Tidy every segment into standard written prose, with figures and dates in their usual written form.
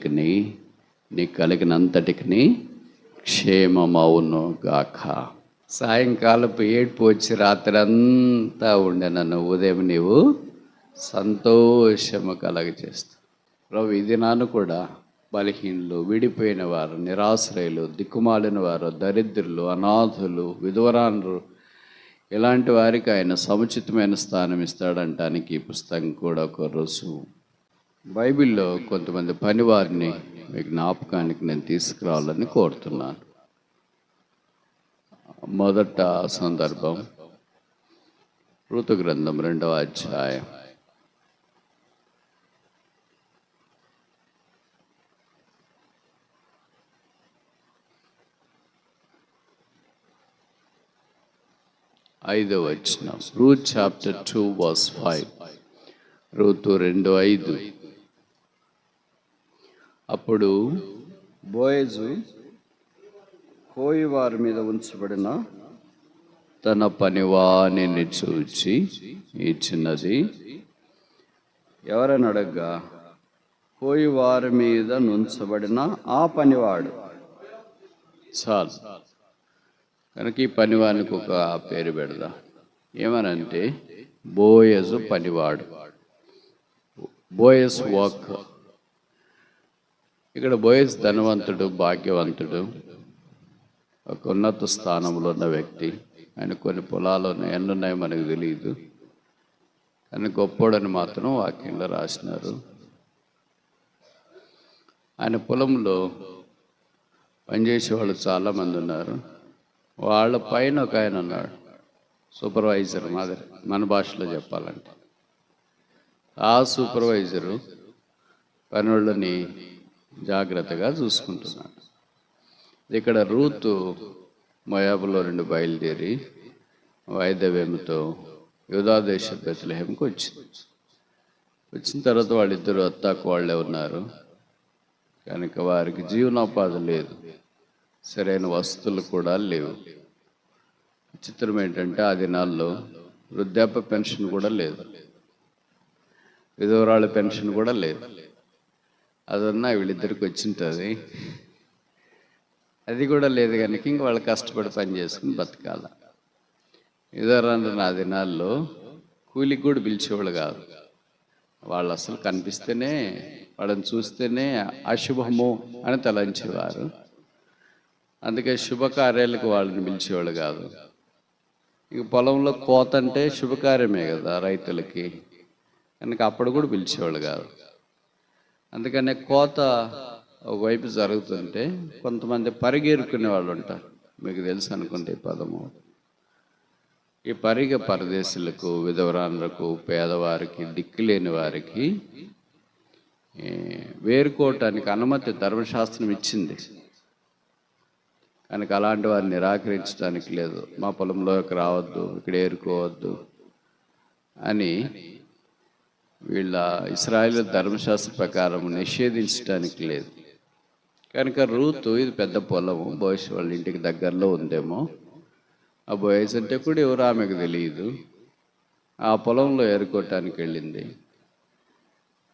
అంతటికి నీ కలిగినంతటికి క్షేమమవును గాక. సాయంకాలపు ఏడ్పు వచ్చి రాత్రి అంతా ఉండే నన్ను ఉదయం నీవు సంతోషము కలగజేస్తావు. ప్రభు, ఈ దినాన్ని కూడా బలహీనులు, విడిపోయిన వారు, నిరాశ్రయులు, దిక్కుమాలిన వారు, దరిద్రులు, అనాథులు, విధవరాన్లు, ఇలాంటి వారికి ఆయన సముచితమైన స్థానం ఇస్తాడంటానికి ఈ పుస్తకం కూడా ఒక రుజువు. బైబిల్లో కొంతమంది పనివారిని మీ జ్ఞాపకానికి నేను తీసుకురావాలని కోరుతున్నాను. మొదట సందర్భం ఋతు గ్రంథం 2వ అధ్యాయం. ఐదవ వచనం. Ruth chapter 2 verse 5. రూతు 2:5. అప్పుడు బోయజు కోయి వారి మీద ఉంచబడిన తన పనివాణిని చూచి ఇచ్చినది. ఎవరని అడగ్గా, కోయి వారి మీద నుంచబడిన ఆ పనివాడు. చాలు. కనుక ఈ పనివానికి ఒక పేరు పెడదాం. ఏమనంటే బోయజు పనివాడు, బోయస్ వాక్. ఇక్కడ బోయస్ ధనవంతుడు, భాగ్యవంతుడు, ఒక ఉన్నత స్థానంలో ఉన్న వ్యక్తి. ఆయన కొన్ని పొలాలు ఎన్నున్నాయో మనకు తెలియదు, కానీ గొప్పోడని మాత్రం వాక్యంలో రాసినారు. ఆయన పొలంలో పనిచేసే వాళ్ళు చాలామంది ఉన్నారు. వాళ్ళ పైన ఒక ఆయన ఉన్నాడు, సూపర్వైజర్ మాదిరి, మన భాషలో చెప్పాలంటే. ఆ సూపర్వైజరు పనులని జాగ్రత్తగా చూసుకుంటున్నాడు. ఇక్కడ రూతు మోయాబులో నుండి బయలుదేరి వైదవ్యంతో యూదా దేశ బెత్లెహేముకు వచ్చిన తర్వాత వాళ్ళిద్దరు అత్తాకు వాళ్ళే ఉన్నారు. కనుక వారికి జీవనోపాధి లేదు, సరైన వస్తువులు కూడా లేవు. విచిత్రం ఏంటంటే ఆ దినాల్లో వృద్ధాప్య పెన్షన్ కూడా లేదు, విధవరాళ్ళ పెన్షన్ కూడా లేదు. అదన్నా వీళ్ళిద్దరికి వచ్చింటుంది, అది కూడా లేదు. కనుక ఇంక వాళ్ళు కష్టపడి పని చేసుకుని బతకాల. విధవరాళ్ళు ఆ దినాల్లో కూలికి కూడా పిలిచేవాళ్ళు కాదు. వాళ్ళు అసలు కనిపిస్తేనే, వాళ్ళని చూస్తేనే అశుభము అని తలంచేవారు. అందుకే శుభకార్యాలకు వాళ్ళని పిలిచేవాళ్ళు కాదు. ఇక పొలంలో కోత అంటే శుభకార్యమే కదా రైతులకి, కనుక అప్పుడు కూడా పిలిచేవాళ్ళు కాదు. అందుకనే కోత ఒకవైపు జరుగుతుంటే కొంతమంది పరిగెరుకునే వాళ్ళు ఉంటారు. మీకు తెలుసు అనుకుంటే ఈ పదము. ఈ పరిగె పరదేశులకు, విధవరాన్లకు, పేదవారికి, దిక్కులేని వారికి వేరుకోవటానికి అనుమతి ధర్మశాస్త్రం ఇచ్చింది. కనుక అలాంటి వారిని నిరాకరించడానికి లేదు. మా పొలంలోకి రావద్దు, ఇక్కడ ఏరుకోవద్దు అని వీళ్ళ ఇశ్రాయేలు ధర్మశాస్త్ర ప్రకారం నిషేధించడానికి లేదు. కనుక రూతు, ఇది పెద్ద పొలము, బోయస్ వాళ్ళ ఇంటికి దగ్గరలో ఉందేమో. ఆ బోయస్ అంటే కూడా ఎవరు ఆమెకు తెలియదు. ఆ పొలంలో ఏరుకోవటానికి వెళ్ళింది.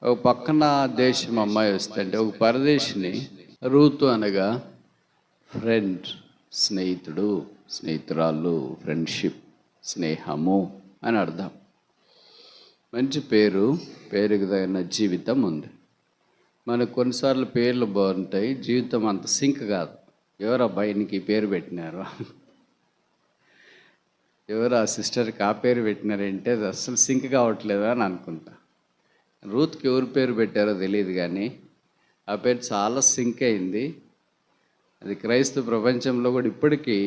ఒక పక్కన దేశం అమ్మాయి వస్తే, అంటే ఒక పరదేశిని. రూతు అనగా ఫ్రెండ్, స్నేహితుడు, స్నేహితురాళ్ళు, ఫ్రెండ్షిప్, స్నేహము అని అర్థం. మంచి పేరు, పేరుకి తగిన జీవితం ఉంది. మనకు కొన్నిసార్లు పేర్లు బాగుంటాయి, జీవితం అంత సింక్ కాదు. ఎవరు అబ్బాయినికి ఈ పేరు పెట్టినారు, ఎవరు ఆ సిస్టర్కి ఆ పేరు పెట్టినారంటే అది అస్సలు సింక్ కావట్లేదు అని అనుకుంటా. రూత్కి ఎవరు పేరు పెట్టారో తెలియదు, కానీ ఆ పేరు చాలా సింక్ అయింది. అది క్రైస్తవ ప్రపంచంలో కూడా ఇప్పటికీ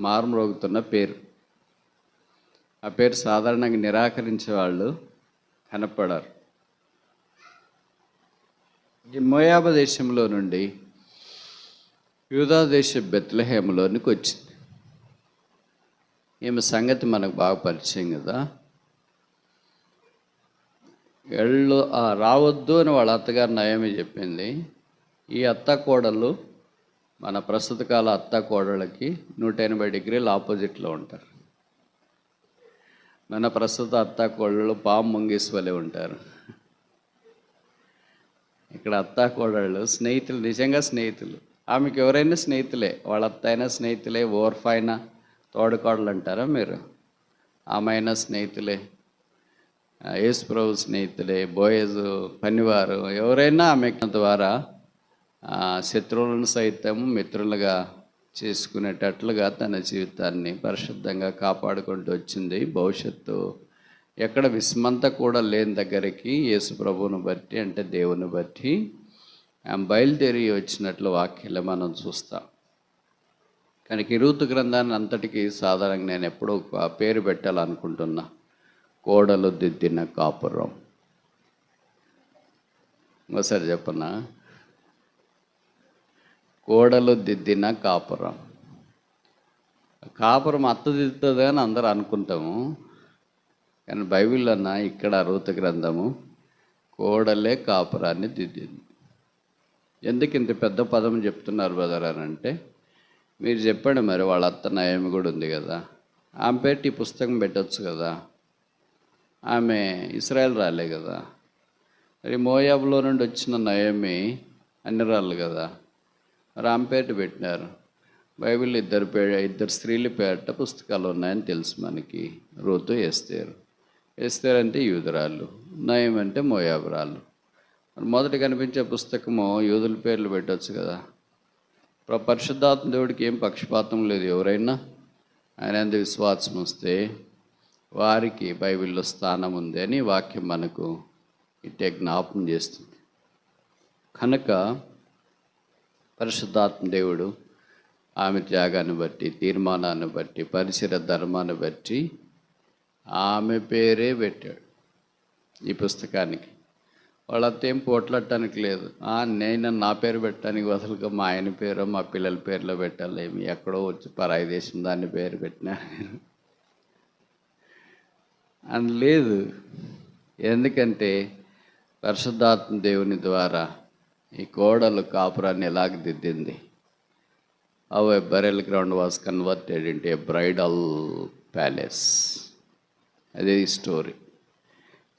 మారుమ్రోగుతున్న పేరు. ఆ పేరు సాధారణంగా నిరాకరించే వాళ్ళు కనపడారు. ఈ మోయాబు దేశంలో నుండి యూదా దేశ బెత్లెహేములోనికి వచ్చింది. ఈమె సంగతి మనకు బాగా పరిచయం కదా. రావద్దు అని వాళ్ళ అత్తగారు నయమే చెప్పింది. ఈ అత్త కోడళ్ళు మన ప్రస్తుత కాల అత్త కోడళ్ళకి 180 డిగ్రీలు ఆపోజిట్లో ఉంటారు. మన ప్రస్తుత అత్త కోడళ్ళు పాము ముంగీస్ వలె ఉంటారు. ఇక్కడ అత్తా కోడళ్ళు స్నేహితులు, నిజంగా స్నేహితులు. ఆమెకి ఎవరైనా స్నేహితులే, వాళ్ళ అత్త అయినా స్నేహితులే, ఓర్ఫైనా తోడుకోడలు అంటారా మీరు? ఆమె అయినా స్నేహితులే, యేసుప్రభు స్నేహితులే, బోయజు పనివారు, ఎవరైనా ఆమె ద్వారా శత్రువులను సైతం మిత్రులుగా చేసుకునేటట్లుగా తన జీవితాన్ని పరిశుద్ధంగా కాపాడుకుంటూ వచ్చింది. భవిష్యత్తు ఎక్కడ విస్మంత కూడా లేని దగ్గరికి యేసు ప్రభువును బట్టి, అంటే దేవుని బట్టి బయలుదేరి వచ్చినట్లు వాక్యాలు మనం చూస్తాం. కనుక రూతు గ్రంథాన్ని అంతటికీ సాధారణంగా నేను ఎప్పుడూ పేరు పెట్టాలనుకుంటున్నా, కోడలు దిద్దిన కాపురం. ఒకసారి చెప్పనా? కోడలు దిద్దిన కాపురం. కాపురం అత్త దిద్దుతుంది అని అందరూ అనుకుంటాము, కానీ బైబిల్లోన ఇక్కడ రూతు గ్రంథము కోడలే కాపురాన్ని దిద్దింది. ఎందుకు ఇంత పెద్ద పదం చెప్తున్నారు బ్రదర్ అని అంటే, మీరు చెప్పండి మరి, వాళ్ళ అత్త నయమి కూడా ఉంది కదా, ఆమె పెట్టి ఈ పుస్తకం పెట్టవచ్చు కదా. ఆమె ఇశ్రాయేల్ రాలే కదా, మరి మోయాబులో నుండి వచ్చిన నయమి అన్ని రాళ్ళు కదా, మరి ఆమె పేరు పెట్టినారు. బైబిల్లో ఇద్దరు స్త్రీల పేరిట పుస్తకాలు ఉన్నాయని తెలుసు మనకి. రూతు, ఎస్తేరు. ఎస్తేరు అంటే యూదురాళ్ళు, నయం అంటే మోయాబురాళ్ళు. మరి మొదట కనిపించే పుస్తకము యూదుల పేర్లు పెట్టవచ్చు కదా. పరిశుద్ధాత్మ దేవుడికి ఏం పక్షపాతం లేదు. ఎవరైనా ఆయన అంత విశ్వాసం వస్తే వారికి బైబిల్లో స్థానం ఉంది అని వాక్యం మనకు ఇట్టే జ్ఞాపకం చేస్తుంది. కనుక పరిశుద్ధాత్మ దేవుడు ఆమె త్యాగాన్ని బట్టి, తీర్మానాన్ని బట్టి, పరిసర ధర్మాన్ని బట్టి ఆమె పేరే పెట్టాడు ఈ పుస్తకానికి. వాళ్ళంతేం పోట్లాడటానికి లేదు. నేను నా పేరు పెట్టడానికి బదులుగా మా ఆయన పేరు, మా పిల్లల పేరులో పెట్టాలేమి, ఎక్కడో వచ్చి పరాయి దేశం దాన్ని పేరు పెట్టినా అని లేదు. ఎందుకంటే పరిశుద్ధాత్మ దేవుని ద్వారా ఈ కోడలు కాపురాన్ని ఎలాగ దిద్దింది. A burial ground was converted into a bridal palace. అదే ఈ స్టోరీ.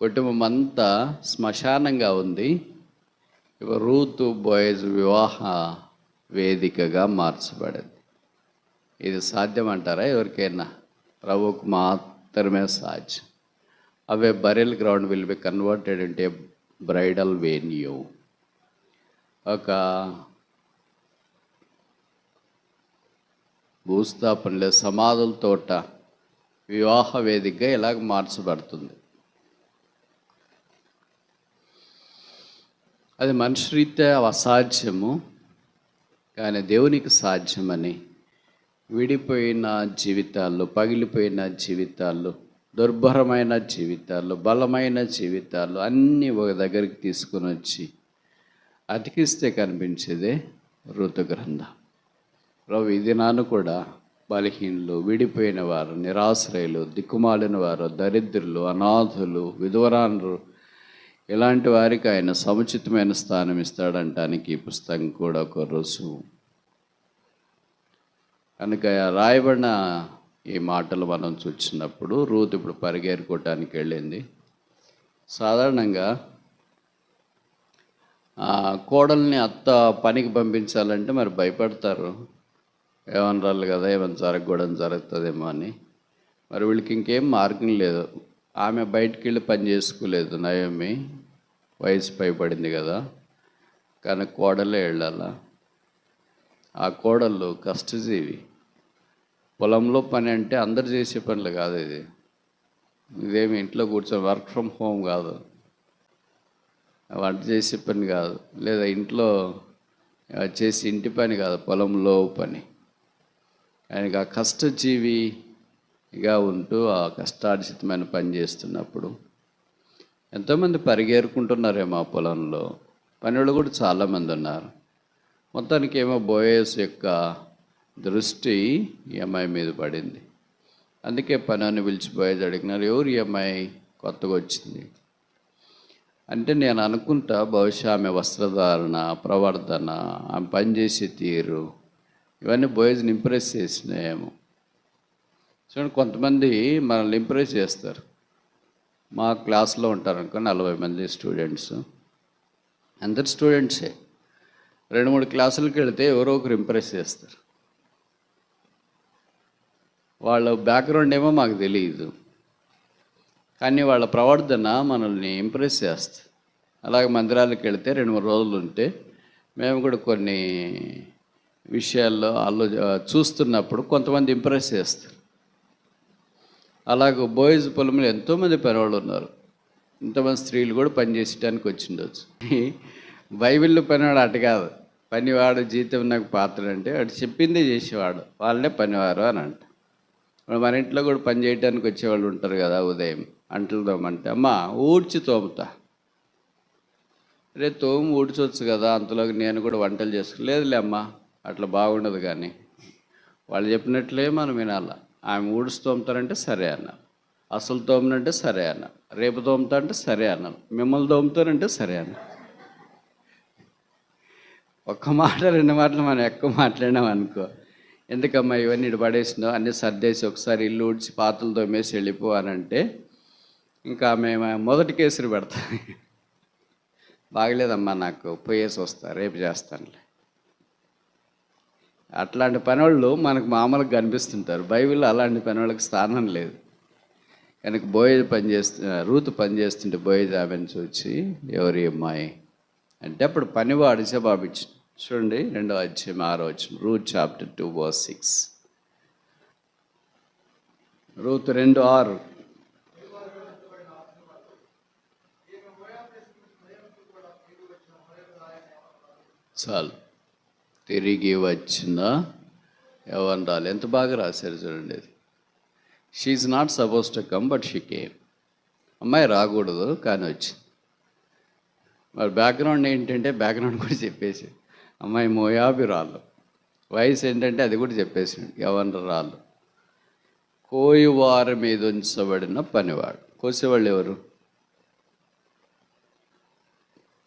కుటుంబం అంతా శ్మశానంగా ఉంది. రూతు బోయజ్ వివాహ వేదికగా మార్చబడింది. ఇది సాధ్యం అంటారా ఎవరికైనా? ప్రభువుకు మాత్రమే సాధ్యం. A burial ground will be converted into a bridal venue. ఒక భూస్థాపనలే సమాధుల తోట వివాహ వేదికగా ఇలాగ మార్చబడుతుంది. అది మనిషి రీత్యా అసాధ్యము, కానీ దేవునికి సాధ్యమని విడిపోయిన జీవితాల్లో, పగిలిపోయిన జీవితాల్లో, దుర్భరమైన జీవితాల్లో, బలమైన జీవితాల్లో అన్నీ ఒక దగ్గరికి తీసుకుని వచ్చి అతికిస్తే కనిపించేదే రూతు గ్రంథం. ప్రభు ఈ దినాన్ని కూడా బలహీనులు, విడిపోయిన వారు, నిరాశ్రయులు, దిక్కుమాలిన వారు, దరిద్రులు, అనాథులు, విధవరాన్లు, ఇలాంటి వారికి ఆయన సముచితమైన స్థానం ఇస్తాడంటానికి ఈ పుస్తకం కూడా ఒక రుజువు. కనుక రాయబడిన ఈ మాటలు మనం చూసినప్పుడు రూతు ఇప్పుడు పరిగెరుకోవటానికి వెళ్ళింది. సాధారణంగా కోడల్ని అత్త పనికి పంపించాలంటే మరి భయపడతారు. ఏమనరాలు కదా, ఏమైనా జరగకూడదు, జరుగుతుందేమో అని. మరి వీళ్ళకి ఇంకేం మార్గం లేదు. ఆమె బయటికి వెళ్ళి పని చేసుకోలేదు. నయమి వయసు పైబడింది కదా, కానీ కోడలే వెళ్ళాల. ఆ కోడళ్ళు కష్టజీవి. పొలంలో పని అంటే అందరు చేసే పనులు కాదు. ఇదేమి ఇంట్లో కూర్చొని వర్క్ ఫ్రమ్ హోమ్ కాదు, వంట చేసే పని కాదు, లేదా ఇంట్లో చేసి ఇంటి పని కాదు, పొలంలో పని. ఆయనకి ఆ కష్టజీవిగా ఉంటూ ఆ కష్టార్జితమైన పని చేస్తున్నప్పుడు ఎంతోమంది పరిగేరుకుంటున్నారేమో ఆ పొలంలో. పనులు కూడా చాలామంది ఉన్నారు. మొత్తానికి ఏమో బోయస్ యొక్క దృష్టి ఈ అమ్మాయి మీద పడింది. అందుకే పని పిలిచి బోయస్ అడిగినారు, ఎవరు ఈ అమ్మాయి కొత్తగా వచ్చింది అంటే, నేను అనుకుంటా బహుశా ఆమె వస్త్రధారణ, ప్రవర్తన, ఆమె పనిచేసే తీరు, ఇవన్నీ బోయస్ని ఇంప్రెస్ చేసినాయేమో. చూడండి, కొంతమంది మనల్ని ఇంప్రెస్ చేస్తారు. మా క్లాస్లో ఉంటారు అనుకో 40 మంది స్టూడెంట్స్. అందరు స్టూడెంట్సే. 2-3 క్లాసులకు వెళితే ఎవరో ఒకరు ఇంప్రెస్ చేస్తారు. వాళ్ళ బ్యాక్గ్రౌండ్ ఏమో మాకు తెలియదు, కానీ వాళ్ళ ప్రవర్తన మనల్ని ఇంప్రెస్ చేస్తుంది. అలాగే మందిరాలకు వెళితే 2-3 రోజులు ఉంటే మేము కూడా కొన్ని విషయాల్లో చూస్తున్నప్పుడు కొంతమంది ఇంప్రెస్ చేస్తారు. అలాగే బాయ్స్ పొలంలో ఎంతోమంది పనివాళ్ళు ఉన్నారు, ఇంతమంది స్త్రీలు కూడా పనిచేయడానికి వచ్చిండొచ్చు. బైబిల్లో పనివాడు అటు కాదు, పనివాడు జీతం నాకు పాత్ర అంటే వాడు చెప్పిందే చేసేవాడు, వాళ్ళనే పనివారు అని అంట. మన ఇంట్లో కూడా పని చేయడానికి వచ్చేవాళ్ళు ఉంటారు కదా, ఉదయం అంటలు తోమంటే అమ్మ ఊడ్చి తోముతా, రే తోము ఊడ్చవచ్చు కదా, అంతలోకి నేను కూడా వంటలు చేసుకోలేదులే అమ్మ అట్లా బాగుండదు. కానీ వాళ్ళు చెప్పినట్లే మనం వినాల. ఆమె ఊడ్చి తోముతారంటే సరే అన్న, అసలు తోమనంటే సరే అన్న, రేపు తోముతా అంటే సరే అన్నాను, మిమ్మల్ని తోముతారంటే సరే అన్న. ఒక్క మాట 2 మాటలు మనం ఎక్కువ మాట్లాడినాం అనుకో, ఎందుకమ్మా ఇవన్నీ ఇటు పడేసినావు, అన్నీ సర్దేసి ఒకసారి ఇల్లు ఊడ్చి పాత్రలు తోమేసి వెళ్ళిపోవానంటే ఇంకా మేము మొదటి కేసులు పెడతాం. బాగలేదమ్మా నాకు పోయేసి వస్తా, రేపు చేస్తానులే. అట్లాంటి పనివాళ్ళు మనకు మామూలుగా కనిపిస్తుంటారు. బైబిల్లో అలాంటి పనివాళ్ళకి స్థానం లేదు. కనుక రూతు పనిచేస్తుంటే బోయజ్ ఆమెను చూచి ఎవరి అమ్మాయి అంటే అప్పుడు పనివాడు జవాబిచ్చు. చూడండి 2వ అధ్యాయం 6వ వచనం, రూత్ చాప్టర్ 2 verse 6. రూతు 2:6. చాలు, తిరిగి వచ్చిన యవ్వనురాలు. ఎంత బాగా రాశారు చూడండి. అది she not supposed to come but she came. అమ్మాయి రాకూడదు కానీ వచ్చింది. మరి బ్యాక్గ్రౌండ్ ఏంటంటే బ్యాక్గ్రౌండ్ కూడా చెప్పేసి, అమ్మాయి మోయాబీరాలు, వయసు ఏంటంటే అది కూడా చెప్పేసాడు, యవ్వనురాలు, కోయివారి మీద ఉంచబడిన పనివాడు. కోసేవాళ్ళు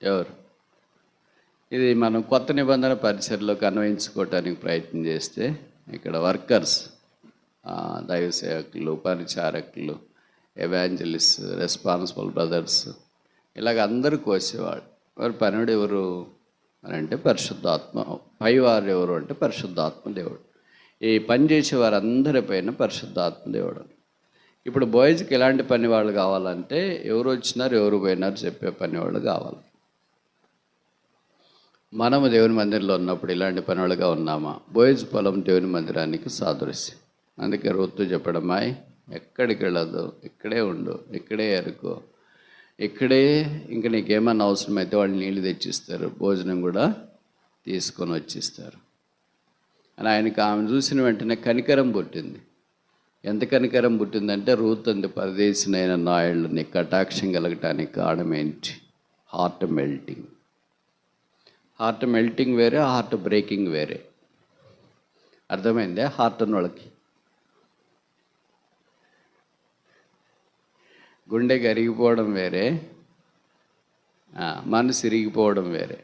ఎవరు? ఇది మనం కొత్త నిబంధన పరిచర్లోకి అన్వయించుకోవటానికి ప్రయత్నం చేస్తే ఇక్కడ వర్కర్స్, దైవ సేవకులు, పరిచారకులు, ఎవాంజలిస్ట్, రెస్పాన్సిబుల్ బ్రదర్స్, ఇలాగ అందరూ కోసేవాడు. వారు పనుడు ఎవరు అని అంటే పరిశుద్ధాత్మ. పైవారు ఎవరు అంటే పరిశుద్ధాత్మ దేవుడు. ఈ పని చేసే వారందరిపైన పరిశుద్ధాత్మ దేవుడు. ఇప్పుడు బాయ్స్కి ఎలాంటి పని వాళ్ళు కావాలంటే ఎవరు వచ్చినారు ఎవరు పోయినారు చెప్పే పని వాళ్ళు కావాలి. మనము దేవుని మందిరంలో ఉన్నప్పుడు ఇలాంటి పనులుగా ఉన్నామా? బాయ్స్ పొలం దేవుని మందిరానికి సాదృశ్యం. అందుకే రూతు చెప్పడమాయ్ ఎక్కడికి వెళ్ళదు, ఇక్కడే ఉండు, ఇక్కడే ఎరుకో, ఇక్కడే. ఇంక నీకేమన్నా అవసరమైతే వాళ్ళు నీళ్ళు తెచ్చిస్తారు, భోజనం కూడా తీసుకొని వచ్చిస్తారు అని ఆయనకి ఆమె చూసిన వెంటనే కనికరం పుట్టింది. ఎంత కనికరం పుట్టిందంటే రూత్ అంది పరదేశినైన నాయుళ్ళని కటాక్షం కలగటానికి కారణం ఏంటి? Heart melting. హార్ట్ మెల్టింగ్ వేరే, హార్ట్ బ్రేకింగ్ వేరే. అర్థమైందే? హార్ట్ ఉన్న వాళ్ళకి గుండె కరిగిపోవడం వేరే, మనసు ఇరిగిపోవడం వేరే.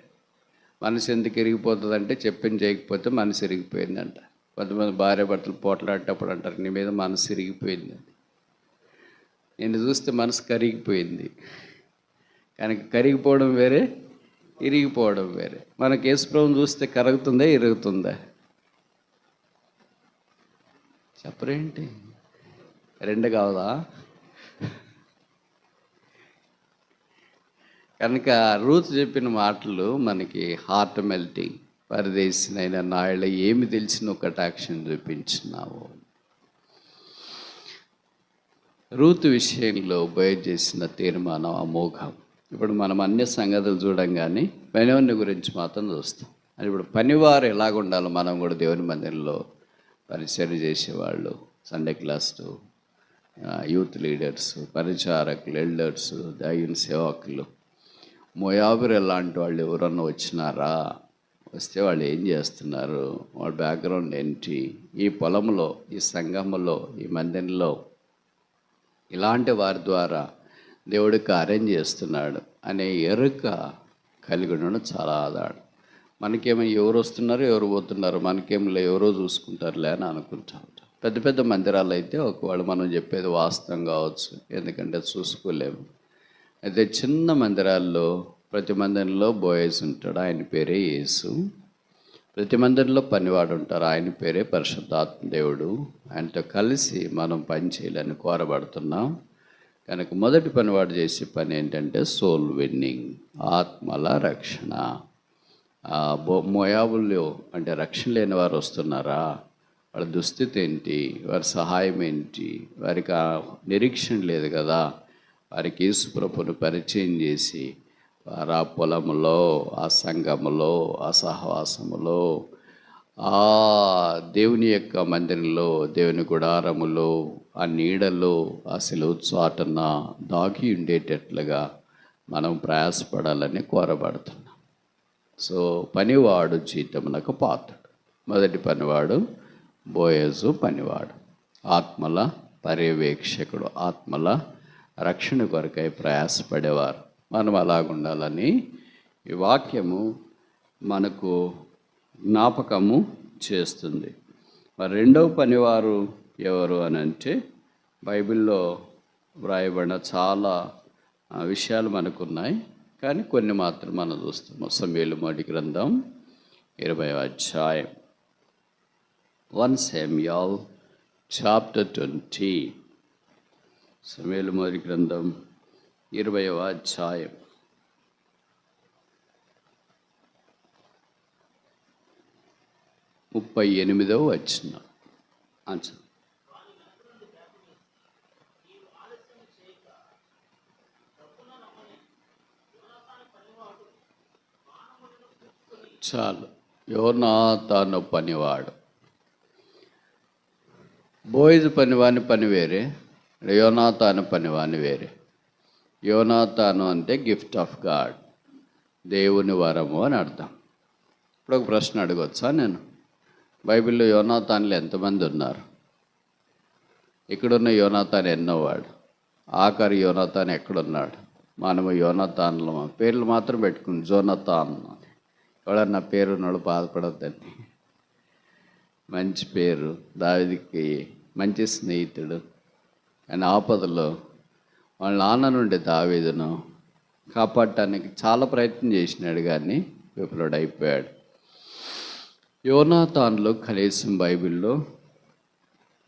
మనసు ఎందుకు ఇరిగిపోతుందంటే చెప్పింది చేయకపోతే మనసు ఇరిగిపోయిందంట. కొంతమంది భార్య భర్తలు పోట్లాడేటప్పుడు అంటారు నీ మీద మనసు ఇరిగిపోయిందండి. నేను చూస్తే మనసు కరిగిపోయింది. కనుక కరిగిపోవడం వేరే, ఇరిగిపోవడం వేరే. మనకు యేసుప్రభువుని చూస్తే కరుగుతుందా ఇరుగుతుందా? చెప్పరేంటి? 2 కావదా? కనుక రూత్ చెప్పిన మాటలు మనకి హార్ట్ మెల్టింగ్. పరదేశినైన నాయళ్ళ ఏమి తెలిసిన కటాక్షం చూపించినావు. రూత్ విషయంలో బయట చేసిన తీర్మానం అమోఘం. ఇప్పుడు మనం అన్ని సంగతులు చూడంగానే పనివారిని గురించి మాత్రం చూస్తాం. అది ఇప్పుడు పనివారు ఎలాగుండాలో మనం కూడా దేవుని మందిరంలో పరిచర్య చేసేవాళ్ళు, సండే క్లాసులు, యూత్ లీడర్స్, పరిచారకులు, ఎల్డర్స్, దైవ సేవకులు, మోయాబీరు లాంటి వాళ్ళు ఎవరన్నా వచ్చినారా? వస్తే వాళ్ళు ఏం చేస్తున్నారు? వాళ్ళ బ్యాక్గ్రౌండ్ ఏంటి? ఈ పొలంలో, ఈ సంఘంలో, ఈ మందిరంలో ఇలాంటి వారి ద్వారా దేవుడు కార్యం చేస్తున్నాడు అనే ఎరుక కలిగి ఉండడం చాలా ఆధారం. మనకేమో ఎవరు వస్తున్నారు ఎవరు పోతున్నారు, మనకేమో ఎవరో చూసుకుంటారులే అని అనుకుంటా ఉంటాం. పెద్ద పెద్ద మందిరాలు అయితే ఒకవేళ మనం చెప్పేది వాస్తవం కావచ్చు, ఎందుకంటే చూసుకోలేము. అయితే చిన్న మందిరాల్లో ప్రతి మందిరంలో బోయస్ ఉంటాడు, ఆయన పేరే యేసు. ప్రతి మందిరంలో పనివాడు ఉంటారు, ఆయన పేరే పరిశుద్ధాత్మ దేవుడు. ఆయనతో కలిసి మనం పని చేయాలని కోరబడుతున్నాం. కనుక మొదటి పనివాడు చేసే పని ఏంటంటే సోల్ విన్నింగ్, ఆత్మల రక్షణ. మోయాబుల్లో అంటే రక్షణ లేని వారు వస్తున్నారా, వాళ్ళ దుస్థితి ఏంటి, వారి సహాయం ఏంటి, వారికి నిరీక్షణ లేదు కదా, వారికి యేసు ప్రభువును పరిచయం చేసి వారు ఆ పొలములో, ఆ సంఘములో, ఆ సహవాసములో, ఆ దేవుని యొక్క మందిరంలో, దేవుని గుడారములో, ఆ నీడలో, ఆ సెలవు చాటున దాగి ఉండేటట్లుగా మనం ప్రయాసపడాలని కోరబడుతున్నాం. సో పనివాడు జీతమునకు పాత్రుడు. మొదటి పనివాడు బోయజు పనివాడు, ఆత్మల పర్యవేక్షకుడు, ఆత్మల రక్షణ కొరకై ప్రయాసపడేవారు. మనం అలాగుండాలని ఈ వాక్యము మనకు జ్ఞాపకము చేస్తుంది. మరి రెండవ పనివారు ఎవరు అని అంటే, బైబిల్లో వ్రాయబడిన చాలా విషయాలు మనకున్నాయి, కానీ కొన్ని మాత్రం మనం చూస్తాము. సమూయేలు మొదటి గ్రంథం 20వ అధ్యాయం, 1 Samuel chapter 20. సమూయేలు మొదటి గ్రంథం 20వ అధ్యాయం 38వ వచనం. చాలు. యోనాతాను పనివాడు. బోయజు పనివాని పని వేరే, యోనాతాను పనివాని వేరే. యోనాతాను అంటే గిఫ్ట్ ఆఫ్ గాడ్, దేవుని వరము అని అర్థం. ఇప్పుడు ఒక ప్రశ్న అడగవచ్చా నేను? బైబిల్లో యోనాతానులు ఎంతమంది ఉన్నారు? ఇక్కడున్న యోనాతాను ఎన్నోవాడు? ఆఖరి యోనాతాను ఎక్కడున్నాడు? మనము యోనాతానులు పేర్లు మాత్రం పెట్టుకుని జోనాతాన్ అని. ఎవడన్నా పేరు ఉన్నాడు బాధపడద్దండి. మంచి పేరు, దావీదుకి మంచి స్నేహితుడు. ఆయన ఆపదలో వాళ్ళ నాన్న నుండి దావీదును కాపాడటానికి చాలా ప్రయత్నం చేసినాడు, కానీ విఫలుడైపోయాడు. యోనాతానులో కనీసం బైబిల్లో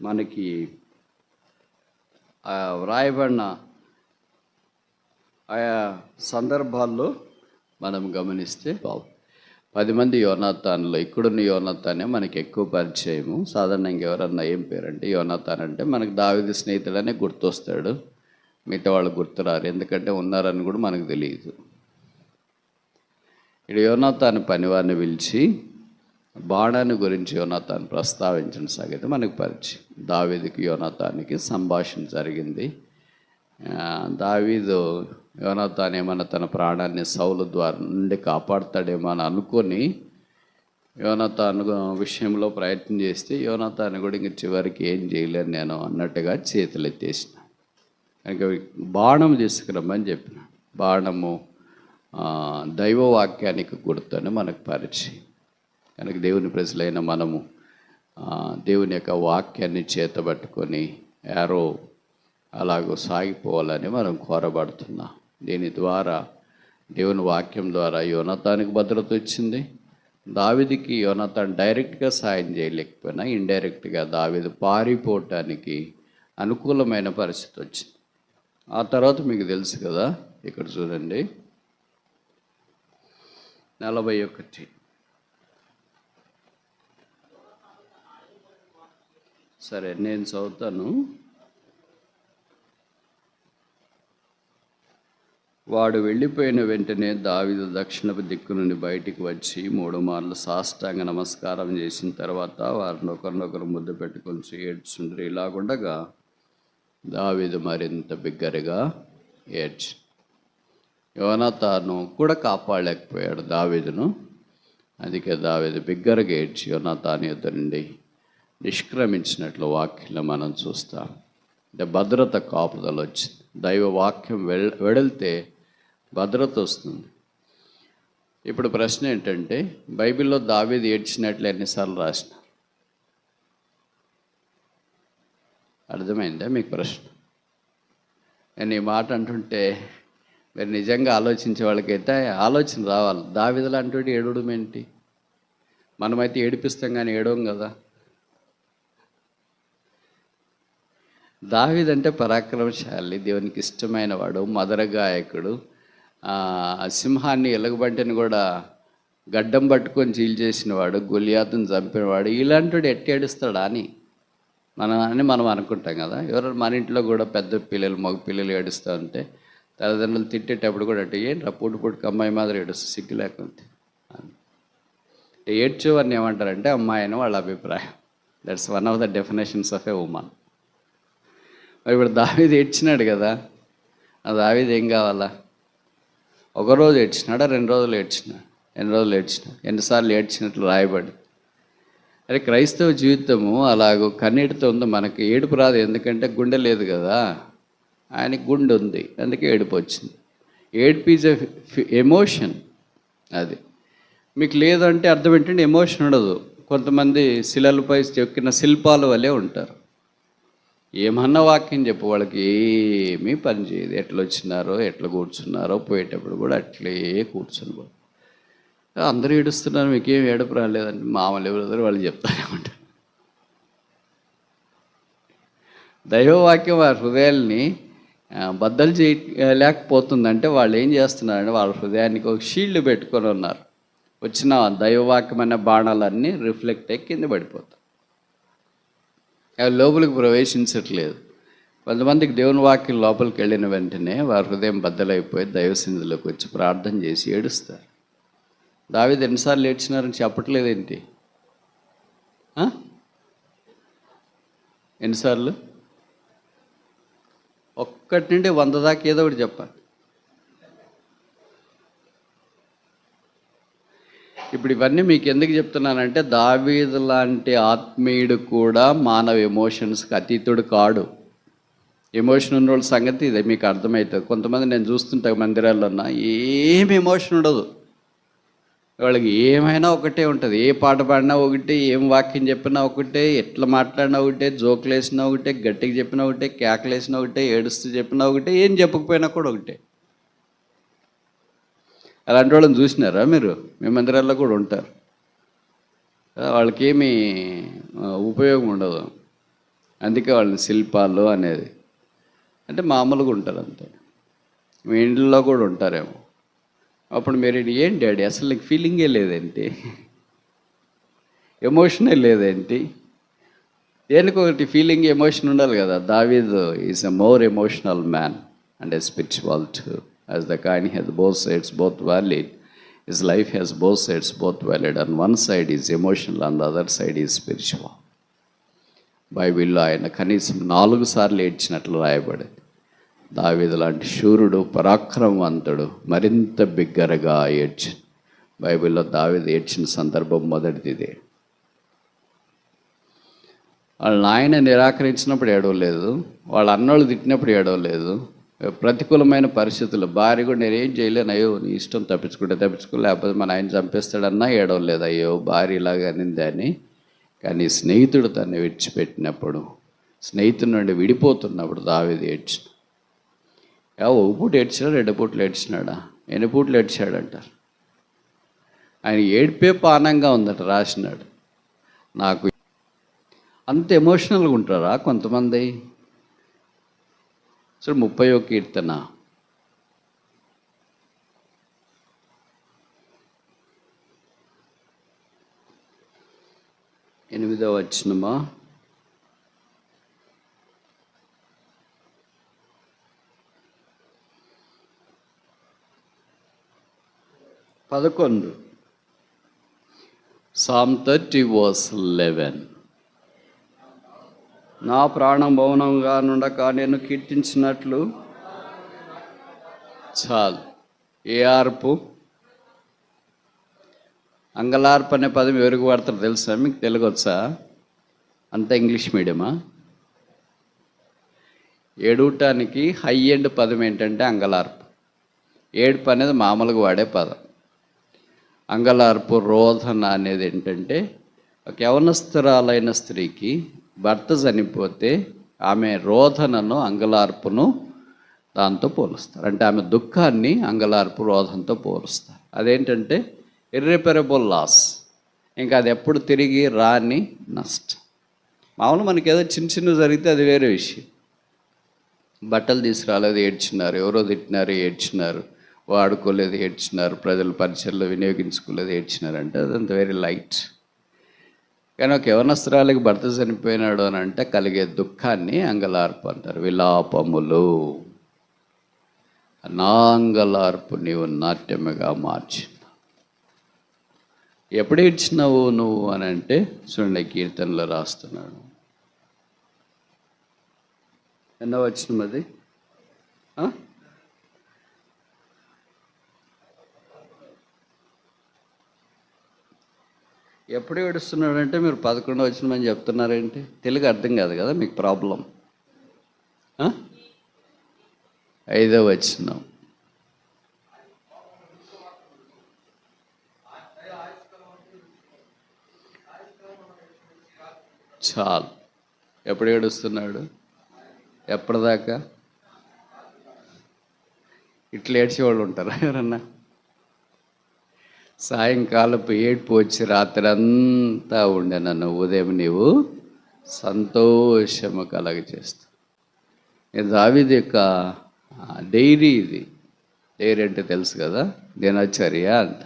మనకి వ్రాయబడిన ఆయా సందర్భాల్లో మనం గమనిస్తే 10 మంది యోనాతానులో ఇక్కడున్న యోనాతానే మనకి ఎక్కువ పరిచయము. సాధారణంగా ఎవరన్నా ఏం పేరంటే యోనాతాన్ అంటే మనకు దావీదు స్నేహితుడనే గుర్తొస్తాడు, మిగతా వాళ్ళు గుర్తురారు, ఎందుకంటే ఉన్నారని కూడా మనకు తెలియదు. ఇక్కడ యోనాతాను పనివారిని పిలిచి బాణాన్ని గురించి యోనాతాను ప్రస్తావించిన సంగతి మనకు పరిచయం. దావీదుకి యోనాతానికి సంభాషణ జరిగింది. దావీదు యోనాతాను ఏమన్నా తన ప్రాణాన్ని సౌలు ద్వారా నుండి కాపాడుతాడేమో అని అనుకొని యోనాతాను విషయంలో ప్రయత్నం చేస్తే యోనాతాను కూడా ఇంక చివరికి ఏం చేయలేను నేను అన్నట్టుగా చేతులు ఎత్తేసిన. కనుక బాణం తీసుకురమ్మని చెప్పిన. బాణము దైవవాక్యానికి గుర్తని మనకు పరిచయం. కనుక దేవుని ప్రజలైన మనము దేవుని యొక్క వాక్యాన్ని చేతబట్టుకొని యారో అలాగూ సాగిపోవాలని మనం కోరబడుతున్నాం. దీని ద్వారా దేవుని వాక్యం ద్వారా యోనాతానికి భద్రత వచ్చింది. దావీదుకి యోనాతాను డైరెక్ట్గా సాయం చేయలేకపోయినా ఇండైరెక్ట్గా దావీదు పారిపోవటానికి అనుకూలమైన పరిస్థితి వచ్చింది. ఆ తర్వాత మీకు తెలుసు కదా, ఇక్కడ చూడండి 41. సరే నేను చదువుతాను. వాడు వెళ్ళిపోయిన వెంటనే దావీదు దక్షిణపు దిక్కు నుండి బయటికి వచ్చి 3 మార్లు సాష్టాంగ నమస్కారం చేసిన తర్వాత వారిని ఒకరినొకరు ముద్దు పెట్టుకొని ఏడ్చుండ్రి. ఇలాగుండగా దావీదు మరింత బిగ్గరగా ఏడ్చి, యోనాతాను కూడా కాపాడలేకపోయాడు దావీదును. అందుకే దావీదు బిగ్గరగా ఏడ్చి యోనాతాను యొద్ద నుండి నిష్క్రమించినట్లు వాక్యంలో మనం చూస్తాం. అంటే భద్రత కాపుదల వచ్చింది. దైవ వాక్యం వెడలితే భద్రత వస్తుంది. ఇప్పుడు ప్రశ్న ఏంటంటే, బైబిల్లో దావీదు ఏడ్చినట్లు ఎన్నిసార్లు రాసిన? అర్థమైందా మీకు ప్రశ్న? నేను ఈ మాట అంటుంటే మీరు నిజంగా ఆలోచించే వాళ్ళకైతే ఆలోచన రావాలి. దావీదు లాంటి ఏడవడం ఏంటి? మనమైతే ఏడిపిస్తాం కానీ ఏడవం కదా. దావీదు అంటే పరాక్రమశాలి, దేవునికి ఇష్టమైన వాడు, మదర గాయకుడు, సింహాన్ని ఎలుగుబంటిని కూడా గడ్డం పట్టుకొని చీల్చేసిన వాడు, గొలియాతుని చంపినవాడు. ఇలాంటి ఎట్టి ఏడుస్తాడా అని మనం అనుకుంటాం కదా. ఎవరు మన ఇంట్లో కూడా పెద్ద పిల్లలు మగ పిల్లలు ఏడుస్తూ ఉంటే తల్లిదండ్రులు తిట్టేటప్పుడు కూడా అంటే ఏంట్రా పూటకు అమ్మాయి మాదిరి ఏడుస్తూ సిగ్గు లేకుంటే అంటే ఏడ్చేవారిని ఏమంటారంటే అమ్మాయి అని వాళ్ళ అభిప్రాయం. That's one of the definitions of A women. మరి ఇప్పుడు దావీదు ఏడ్చినాడు కదా, ఆ దావీదు ఏం కావాలా? ఒకరోజు ఏడ్చినాడా, 2 రోజులు ఏడ్చినాడు? ఎన్నిసార్లు ఏడ్చినట్లు రాయబడి. అరే క్రైస్తవ జీవితము అలాగో కన్నీటితో ఉంది. మనకి ఏడుపు రాదు, ఎందుకంటే గుండె లేదు కదా. ఆయనకి గుండె ఉంది, అందుకే ఏడుపు వచ్చింది. ఏడుపు ఈజ్ ఎమోషన్. అది మీకు లేదంటే అర్థం ఏంటంటే ఎమోషన్ ఉండదు. కొంతమంది శిలలపై చెక్కిన శిల్పాల వల్లే ఉంటారు. ఏమన్నా వాక్యం చెప్పు, వాళ్ళకి ఏమీ పని చేయదు. ఎట్లా వచ్చినారో ఎట్లా కూర్చున్నారో పోయేటప్పుడు కూడా అట్లే కూర్చుని పోయి అందరూ ఏడుస్తున్నారు, మీకేం ఏడుపు రాలేదండి, మామూలు బ్రదర్ వాళ్ళు చెప్తానే ఉంటారు. దైవవాక్యం వారి హృదయాల్ని బద్దలు చేయలేకపోతుందంటే వాళ్ళు ఏం చేస్తున్నారంటే వాళ్ళ హృదయానికి ఒక షీల్డ్ పెట్టుకొని ఉన్నారు. వచ్చిన దైవవాక్యం అనే బాణాలన్నీ రిఫ్లెక్ట్ అయ్యి కింద పడిపోతాయి, అవి లోపలికి ప్రవేశించట్లేదు. కొంతమందికి దేవుని వాక్యం లోపలికి వెళ్ళిన వెంటనే వారి హృదయం బద్దలైపోయి దైవ సన్నిధిలోకి వచ్చి ప్రార్థన చేసి ఏడుస్తారు. దావీదు ఎన్నిసార్లు ఏడ్చినారని చెప్పట్లేదేంటి? ఎన్నిసార్లు? 1 నుండి 100 దాకా ఏదో ఒకటి చెప్పాలి. ఇప్పుడు ఇవన్నీ మీకు ఎందుకు చెప్తున్నానంటే దావీదు లాంటి ఆత్మీయుడు కూడా మానవ ఎమోషన్స్కి అతీతుడు కాడు. ఎమోషన్ ఉన్న వాళ్ళ సంగతి ఇదే మీకు అర్థమవుతుంది. కొంతమంది నేను చూస్తుంటా మందిరాల్లో ఉన్న ఏమి ఎమోషన్ ఉండదు, వాళ్ళకి ఏమైనా ఒకటే ఉంటుంది. ఏ పాట పాడినా ఒకటే, ఏం వాక్యం చెప్పినా ఒకటే, ఎట్లా మాట్లాడినా ఒకటే, జోకులు వేసినా ఒకటే, గట్టిగా చెప్పినా ఒకటే, కేకలు వేసినా ఒకటే, ఏడుస్తూ చెప్పినా ఒకటే, ఏం చెప్పకపోయినా కూడా ఒకటే. అలాంటి వాళ్ళని చూసినారా మీరు? మీ మందిరాల్లో కూడా ఉంటారు. వాళ్ళకి ఏమీ ఉపయోగం ఉండదు, అందుకే వాళ్ళని శిల్పాలు అనేది. అంటే మామూలుగా ఉంటారు అంతే. మీ ఇంట్లో కూడా ఉంటారేమో. అప్పుడు మీరు ఏం డాడీ అసలు నీకు ఫీలింగే లేదేంటి, ఎమోషనే లేదేంటి? దేనికి ఒకటి ఫీలింగ్ ఎమోషన్ ఉండాలి కదా. దావీదు is a more emotional man and a spiritual two. As the coin has both sides, both valid, his life has both sides, both valid. On one side is emotional, on the other side is spiritual. బైబిల్లో ఆయన కనీసం 4 సార్లు ఏడ్చినట్లు రాయబడింది. దావీదు లాంటి శూరుడు, పరాక్రమవంతుడు మరింత బిగ్గరగా ఏడ్చి. బైబిల్లో దావీదు ఏడ్చిన సందర్భం మొదటిది. వాళ్ళ నాయన నిరాకరించినప్పుడు ఏడవలేదు, వాళ్ళ అన్నోళ్ళు తిట్టినప్పుడు ఏడవలేదు, ప్రతికూలమైన పరిస్థితులు భార్య కూడా నేనేం చేయలేను, అయ్యో నీ ఇష్టం తప్పించుకో, లేకపోతే మన ఆయన చంపేస్తాడన్నా ఏడవలేదు, అయ్యో భార్య ఇలాగ అనింది అని. కానీ స్నేహితుడు తను విడిచిపెట్టినప్పుడు, స్నేహితుడి నుండి విడిపోతున్నప్పుడు దావీదు ఏడ్చిన. ఒక పూట ఏడ్చినా 2 పూటలు ఏడ్చినాడా? 8 పూటలు ఏడ్చాడంటారు. ఆయన ఏడ్పే పానంగా ఉందట రాసినాడు. నాకు అంత ఎమోషనల్గా ఉంటారా కొంతమంది? సో 30వ కీర్తన 8వ వచనమా? Psalm 30 verse 11. నా ప్రాణం మౌనంగా నుండక నేను కీర్తించినట్లు చాలు. ఏ ఆర్పు? అంగలార్పు అనే పదం ఎవరికి వాడతారు తెలుసా? మీకు తెలుగు వచ్చా? అంతా ఇంగ్లీష్ మీడియమా? ఏడవటానికి హై ఎండ్ పదం ఏంటంటే అంగలార్పు. ఏడుపు అనేది మామూలుగా వాడే పదం. అంగలార్పు, రోదన అనేది ఏంటంటే ఒక యవనస్తురాలైన స్త్రీకి భర్త చనిపోతే ఆమె రోదనను, అంగలార్పును దాంతో పోలుస్తారు. అంటే ఆమె దుఃఖాన్ని అంగలార్పు రోధంతో పోలుస్తారు. అదేంటంటే ఇర్రిపరబుల్ లాస్, ఇంకా అది ఎప్పుడు తిరిగి రాని నష్టం. మామూలు మనకి ఏదో చిన్న చిన్నవి జరిగితే అది వేరే విషయం. బట్టలు తీసుకురాలేదు ఏడ్చినారు, ఎవరో తిట్టినారు ఏడ్చినారు, వాడుకోలేదు ఏడ్చినారు, ప్రజలు పరిచయలో వినియోగించుకోలేదు ఏడ్చినారు, అంటే అదంత వెరీ లైట్. కానీ ఒక యవనస్త్రాలకి భర్త చనిపోయినాడు అని అంటే కలిగే దుఃఖాన్ని అంగలార్పు అంటారు. విలాపములు, నా అంగలార్పు నీవు నాట్యముగా మార్చి. ఎప్పుడు ఏడ్చినావు నువ్వు అని అంటే చూడండి, కీర్తనలో రాస్తున్నాడు. ఎన్నో వచ్చిన అది ఎప్పుడు ఏడుస్తున్నాడంటే మీరు 11 వచ్చినమని చెప్తున్నారేంటి? తెలుగు అర్థం కాదు కదా మీకు ప్రాబ్లం. 5వ వచనం, చాలు. ఎప్పుడు ఏడుస్తున్నాడు? ఎప్పటిదాకా? ఇట్లా ఏడ్చేవాళ్ళు ఉంటారా ఎవరన్నా? సాయంకాలపు ఏడ్పు వచ్చి రాత్రి అంతా ఉండే నన్ను ఉదయం నీవు సంతోషము కలగజేస్తావు. దావీదు యొక్క డైరీ ఇది. డైరీ అంటే తెలుసు కదా, దినచర్య అంట.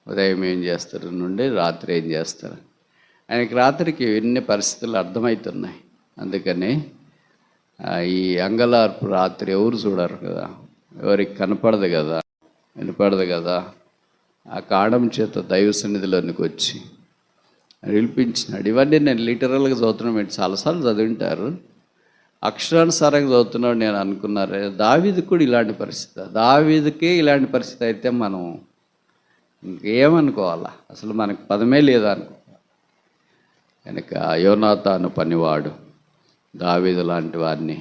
ఉదయం ఏం చేస్తారు నుండి రాత్రి ఏం చేస్తారు. ఆయనకి రాత్రికి ఎన్ని పరిస్థితులు అర్థమవుతున్నాయి. అందుకని ఈ అంగలార్పు రాత్రి ఎవరు చూడరు కదా, ఎవరికి కనపడదు కదా, వినపడదు కదా. ఆ కాండం చేత దైవ సన్నిధిలోనికి వచ్చి నిలిపించినాడు. ఇవన్నీ నేను లిటరల్గా చదువుతున్నాను, మీరు చాలాసార్లు చదివింటారు. అక్షరానుసారంగా చదువుతున్నాడు నేను అనుకున్నారు. దావీదుకు కూడా ఇలాంటి పరిస్థితి, దావీదుకే ఇలాంటి పరిస్థితి అయితే మనం ఇంకేమనుకోవాలా? అసలు మనకు పదమే లేదా అనుకో. కనుక యోనాతాను పనివాడు దావీదు లాంటి వారిని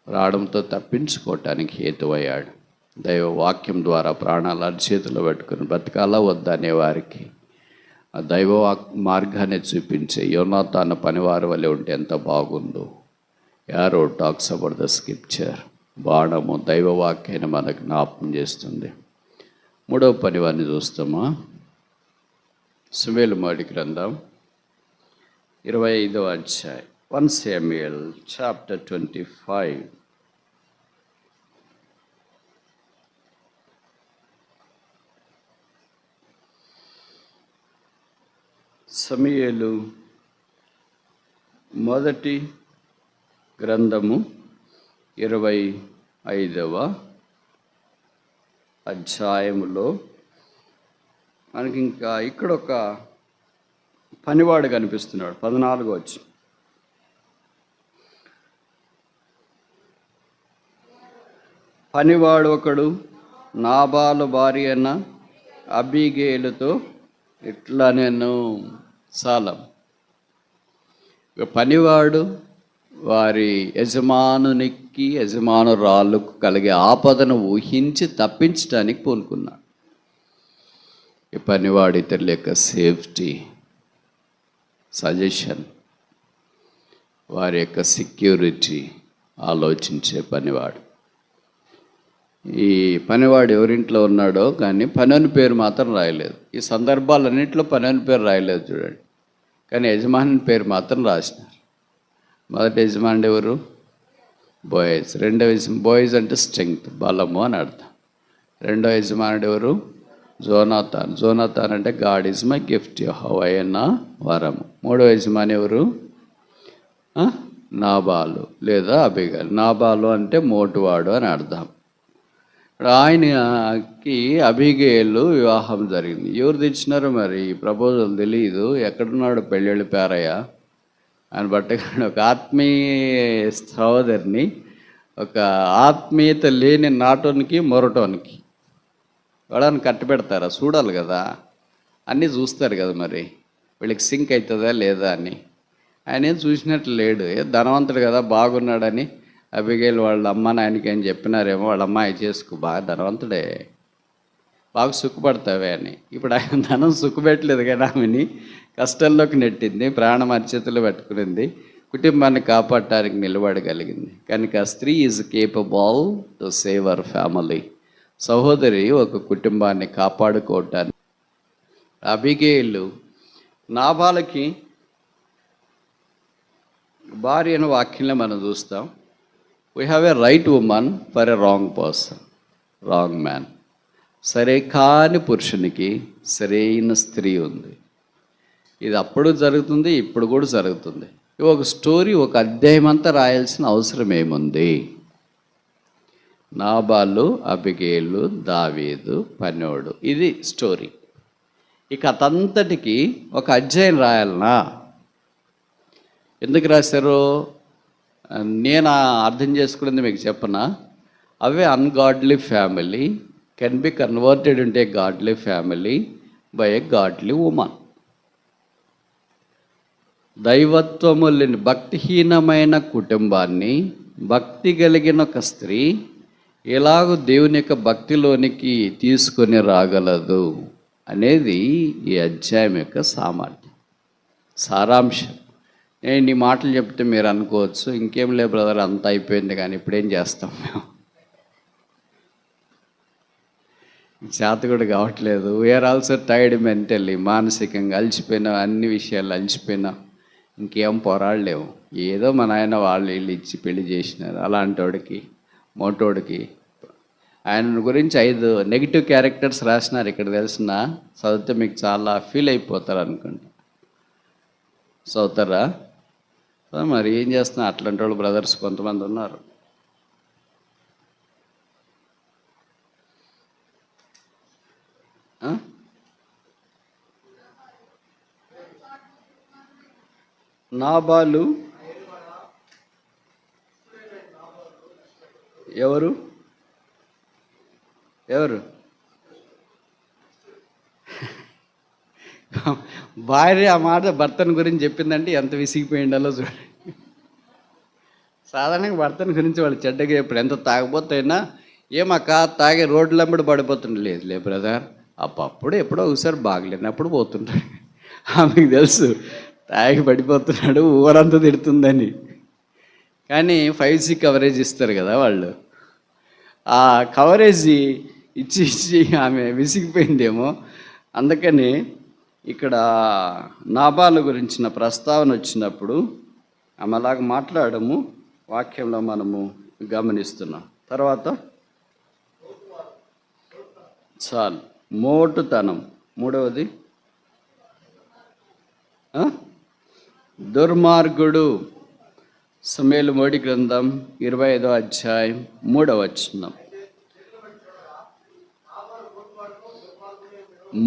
రావడంతో తప్పించుకోవటానికి హేతువయ్యాడు. దైవ వాక్యం ద్వారా ప్రాణాలు అరిచేతిలో పెట్టుకుని బ్రతకాలా వద్దా అనే వారికి ఆ దైవ మార్గాన్ని చూపించే యోనాతాను పనివారి వల్లే ఉంటే ఎంత బాగుందో. Arrow talks about the scripture. బాణము దైవ వాక్యాన్ని మనకు జ్ఞాపకం చేస్తుంది. 3వ పనివారిని చూస్తామా? సమూయేలు మొదటి గ్రంథం 25వ అధ్యాయం. 1 Samuel chapter 25. సమూయేలు మొదటి గ్రంథము 25వ అధ్యాయములో మనకి ఇంకా ఇక్కడ ఒక పనివాడు కనిపిస్తున్నాడు. 14వ వచనం. పనివాడు ఒకడు నాబాలు భార్య అయిన అబీగేలుతో ఇట్లా నేను సాలం. పనివాడు వారి యజమానురాళ్ళకు కలిగే ఆపదను ఊహించి తప్పించడానికి పూనుకున్నాడు. ఈ పనివాడు ఇతరుల యొక్క సేఫ్టీ, సజెషన్, వారి యొక్క సెక్యూరిటీ ఆలోచించే పనివాడు. ఈ పనివాడు ఎవరింట్లో ఉన్నాడో కానీ పని పేరు మాత్రం రాయలేదు. ఈ సందర్భాలన్నింటిలో పని పేరు రాయలేదు చూడండి, కానీ యజమాని పేరు మాత్రం రాసినారు. మొదటి యజమానుడు ఎవరు? బోయజ్. రెండవ బోయజ్ అంటే స్ట్రెంగ్త్, బలము అని అర్థం. రెండవ యజమానుడు ఎవరు? జోనాతాన్ అంటే గాడ్ ఈజ్ మై గిఫ్ట్, యెహోవా అయిన వరము. మూడవ యజమాని ఎవరు? నాబాలు లేదా అబిగైల్. నాబాలు అంటే మోటువాడు అని అర్థం. ఆయనకి అబిగైలు వివాహం జరిగింది. ఎవరు తెచ్చినారో మరి ప్రపోజల్ తెలియదు. ఎక్కడున్నాడు పెళ్ళిళ్ళు పేరయ్య అని బట్టి ఒక ఆత్మీయ సహోదరిని, ఒక ఆత్మీయత లేని నాటోనికి మొరటోనికి వాళ్ళని కట్టబెడతారా? చూడాలి కదా, అన్నీ చూస్తారు కదా, మరి వీళ్ళకి సింక్ అవుతుందా లేదా అని. ఆయన ఏం చూసినట్లు లేడు. ధనవంతుడు కదా, బాగున్నాడని అబిగైల్ వాళ్ళ అమ్మ నాయనకి ఏం చెప్పినారేమో, వాళ్ళ అమ్మాయి చేసుకో, బాగా ధనవంతుడే, బాగా సుఖపడతావే అని. ఇప్పుడు ఆయన ధనం సుఖపెట్టలేదు కానీ ఆమెని కష్టంలోకి నెట్టింది, ప్రాణం అరిచేతులు పెట్టుకునింది. కుటుంబాన్ని కాపాడటానికి నిలబడగలిగింది. కనుక స్త్రీ is capable to save our family. సహోదరి ఒక కుటుంబాన్ని కాపాడుకోవటానికి. అబిగేలు నాబాలుకి భార్య అనే వాక్యంలో మనం చూస్తాం. We have a right women for a wrong person, wrong man. సరే కాని పురుషునికి సరైన స్త్రీ ఉంది. ఇది అప్పుడు జరుగుతుంది, ఇప్పుడు కూడా జరుగుతుంది. ఒక స్టోరీ, ఒక అధ్యాయం అంతా రాయాల్సిన అవసరం ఏముంది? నాబాలు, అబిగేలు, దావీదు, పనోడు, ఇది స్టోరీ. ఈ కథంతటికి ఒక అధ్యాయం రాయాలనా? ఎందుకు రాశారు నేను అర్థం చేసుకునేది మీకు చెప్పనా? An ungodly family can be converted into a godly family by a godly woman. దైవత్వము లేని భక్తిహీనమైన కుటుంబాన్ని భక్తి కలిగిన ఒక స్త్రీ ఎలాగో దేవుని యొక్క భక్తిలోనికి తీసుకొని రాగలదు అనేది ఈ అధ్యాయం యొక్క సారాంశం. నేను ఈ మాటలు చెప్తే మీరు అనుకోవచ్చు, ఇంకేం లేదు బ్రదర్, అంతా అయిపోయింది, కానీ ఇప్పుడేం చేస్తాం మేము, చేత కూడా కావట్లేదు. వీఆర్ ఆల్సో టైర్డ్ మెంటల్లీ, మానసికంగా అలసిపోయినా, అన్ని విషయాలు అలసిపోయినా, ఇంకేం పోరాడలేము. ఏదో మా నాయన వాళ్ళు వీళ్ళు ఇచ్చి పెళ్లి చేసినారు. అలాంటి వాడికి, మోటోడికి ఆయన గురించి 5 నెగిటివ్ క్యారెక్టర్స్ రాసినారు. ఇక్కడ తెలిసిన చదివితే మీకు చాలా ఫీల్ అయిపోతారు అనుకుంటా. చదువుతారా? మరి ఏం చేస్తున్నా, అట్లాంటి వాళ్ళు బ్రదర్స్ కొంతమంది ఉన్నారు. నాబాలు ఎవరు భార్య ఆ మాట భర్తను గురించి చెప్పిందంటే ఎంత విసిగిపోయిండాలో చూడండి. సాధారణంగా భర్తని గురించి వాళ్ళు చెడ్డగా ఎప్పుడు ఎంత తాగబోతైనా, ఏమక్క తాగే రోడ్లంబడి పడిపోతుండే, లేదు బ్రదర్, అప్పుడు ఎప్పుడో ఒకసారి బాగలేనప్పుడు పోతుంటాడు. ఆమెకు తెలుసు తాగి పడిపోతున్నాడు, ఊరంతా తిడుతుందని. కానీ 5G కవరేజ్ ఇస్తారు కదా వాళ్ళు. ఆ కవరేజ్ ఇచ్చి ఆమె విసిగిపోయిందేమో. అందుకని ఇక్కడ నాబాలు గురించిన ప్రస్తావన వచ్చినప్పుడు ఆమె అలాగ మాట్లాడము వాక్యంలో మనము గమనిస్తున్నాం. తర్వాత చాలు, మోటుతనం. మూడవది దుర్మార్గుడు. సమూయేలు మొదటి గ్రంథం 25వ అధ్యాయం 3వ వచనం.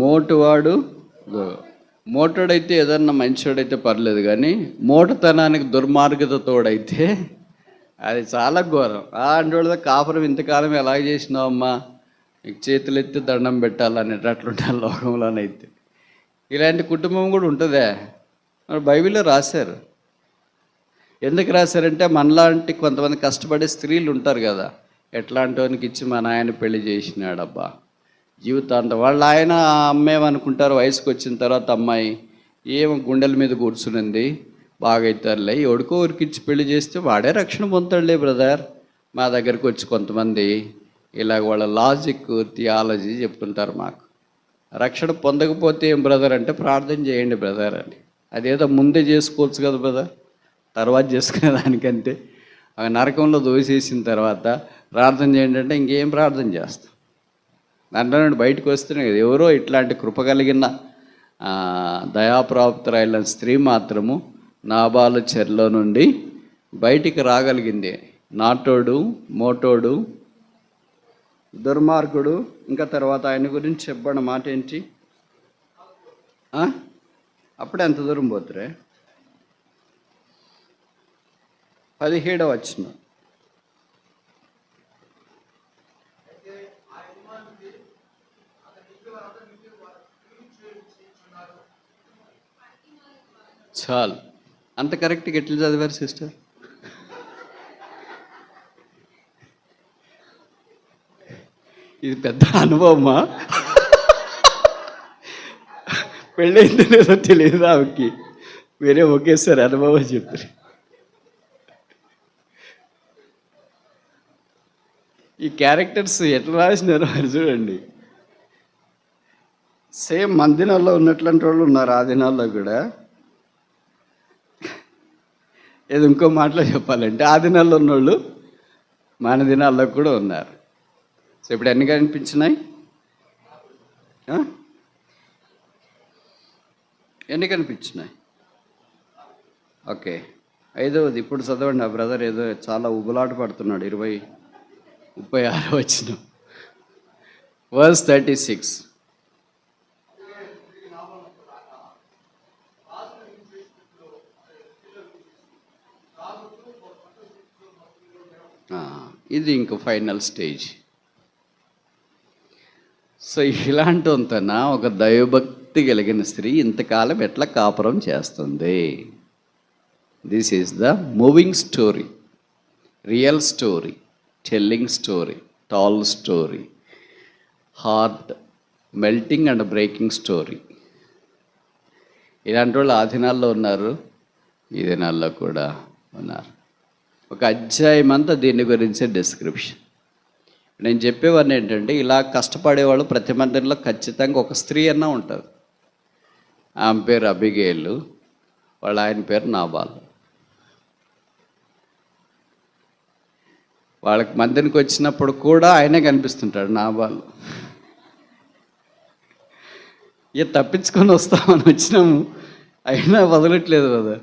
మోటువాడు, మోటుడైతే ఏదన్నా మంచివాడైతే పర్లేదు, కానీ మోటుతనానికి దుర్మార్గత తోడైతే అది చాలా ఘోరం. అంటే కాపురం ఇంతకాలం ఎలా చేసినావమ్మా, నీకు చేతులు ఎత్తి దండం పెట్టాలనేటట్లుంటారు లోకంలోనైతే. ఇలాంటి కుటుంబం కూడా ఉంటుందే. మరి బైబిల్లో రాశారు. ఎందుకు రాశారంటే మనలాంటి కొంతమంది కష్టపడే స్త్రీలు ఉంటారు కదా, ఎట్లాంటి వానికి ఇచ్చి మా నాయన పెళ్లి చేసినాడబ్బా జీవితాంతం. వాళ్ళ ఆయన అమ్మేమనుకుంటారు, వయసుకు వచ్చిన తర్వాత అమ్మాయి ఏమో గుండెల మీద కూర్చునింది, బాగైతారులే, ఎవడికో ఊరికిచ్చి పెళ్లి చేస్తే వాడే రక్షణ పొందుతాడులే బ్రదర్. మా దగ్గరకు వచ్చి కొంతమంది ఇలాగ వాళ్ళ లాజిక్, థియాలజీ చెప్తుంటారు. మాకు రక్షణ పొందకపోతే ఏం బ్రదర్ అంటే, ప్రార్థన చేయండి బ్రదర్ అని. అదేదో ముందే చేసుకోవచ్చు కదా బ్రదర్, తర్వాత చేసుకునే దానికంటే. అవి నరకంలో దోసేసిన తర్వాత ప్రార్థన చేయండి అంటే ఇంకేం ప్రార్థన చేస్తాం? దాంట్లో నుండి బయటకు వస్తున్నాయి కదా. ఎవరో ఇట్లాంటి కృప కలిగిన దయాప్రాప్తురాయిన స్త్రీ మాత్రము నాబాలు చెరలో నుండి బయటికి రాగలిగింది. నాటోడు, మోటోడు, దుర్మార్గుడు. ఇంకా తర్వాత ఆయన గురించి చెప్పబడిన మాట ఏంటి? అప్పుడే ఎంత దూరం పోతురే? 17వ వచనం. చాలు, అంత కరెక్ట్గా ఎట్లా చదివారు సిస్టర్? ఇది పెద్ద అనుభవమా? పెళ్ళైందో లేదో తెలియదు ఆమెకి, వేరే ఒకేసారి అనుభవం చెప్పారు. ఈ క్యారెక్టర్స్ ఎట్లా రాసినారో మరి చూడండి. సేమ్ మన దినాల్లో ఉన్నట్లాంటి వాళ్ళు ఉన్నారు ఆ దినాల్లో కూడా. ఏదో ఇంకో మాటలో చెప్పాలంటే ఆ దినాల్లో ఉన్నోళ్ళు మన దినాల్లో కూడా ఉన్నారు. సో ఇప్పుడు ఎన్ని కనిపించినాయి? ఎన్ని కనిపించినాయి? ఓకే, 5వది ఇప్పుడు చదవండి. ఆ బ్రదర్ ఏదో చాలా ఉబులాట పడుతున్నాడు. 36 వచ్చిన వర్స్ 36. ఇది ఇంక ఫైనల్ స్టేజ్. సో ఇలాంటి వంతన ఒక దైవభక్తి కలిగిన స్త్రీ ఇంతకాలం ఎట్లా కాపురం చేస్తుంది? This is the moving story, real story, telling story, tall story, heart melting and breaking story. ఇలాంటి వాళ్ళు ఆ దినాల్లో ఉన్నారు, ఈ దినాల్లో కూడా ఉన్నారు. ఒక అధ్యాయం అంతా దీని గురించే డిస్క్రిప్షన్. నేను చెప్పేవాడిని ఏంటంటే, ఇలా కష్టపడేవాళ్ళు ప్రతి మందిరంలో ఖచ్చితంగా ఒక స్త్రీ అన్నా ఉంటుంది. ఆమె పేరు అబిగేలు, వాళ్ళ ఆయన పేరు నాబాల్. వాళ్ళకి మందిరికి వచ్చినప్పుడు కూడా ఆయనే కనిపిస్తుంటాడు, నాబాల్. ఇక తప్పించుకొని వస్తామని వచ్చినాము, అయినా వదలట్లేదు కదా.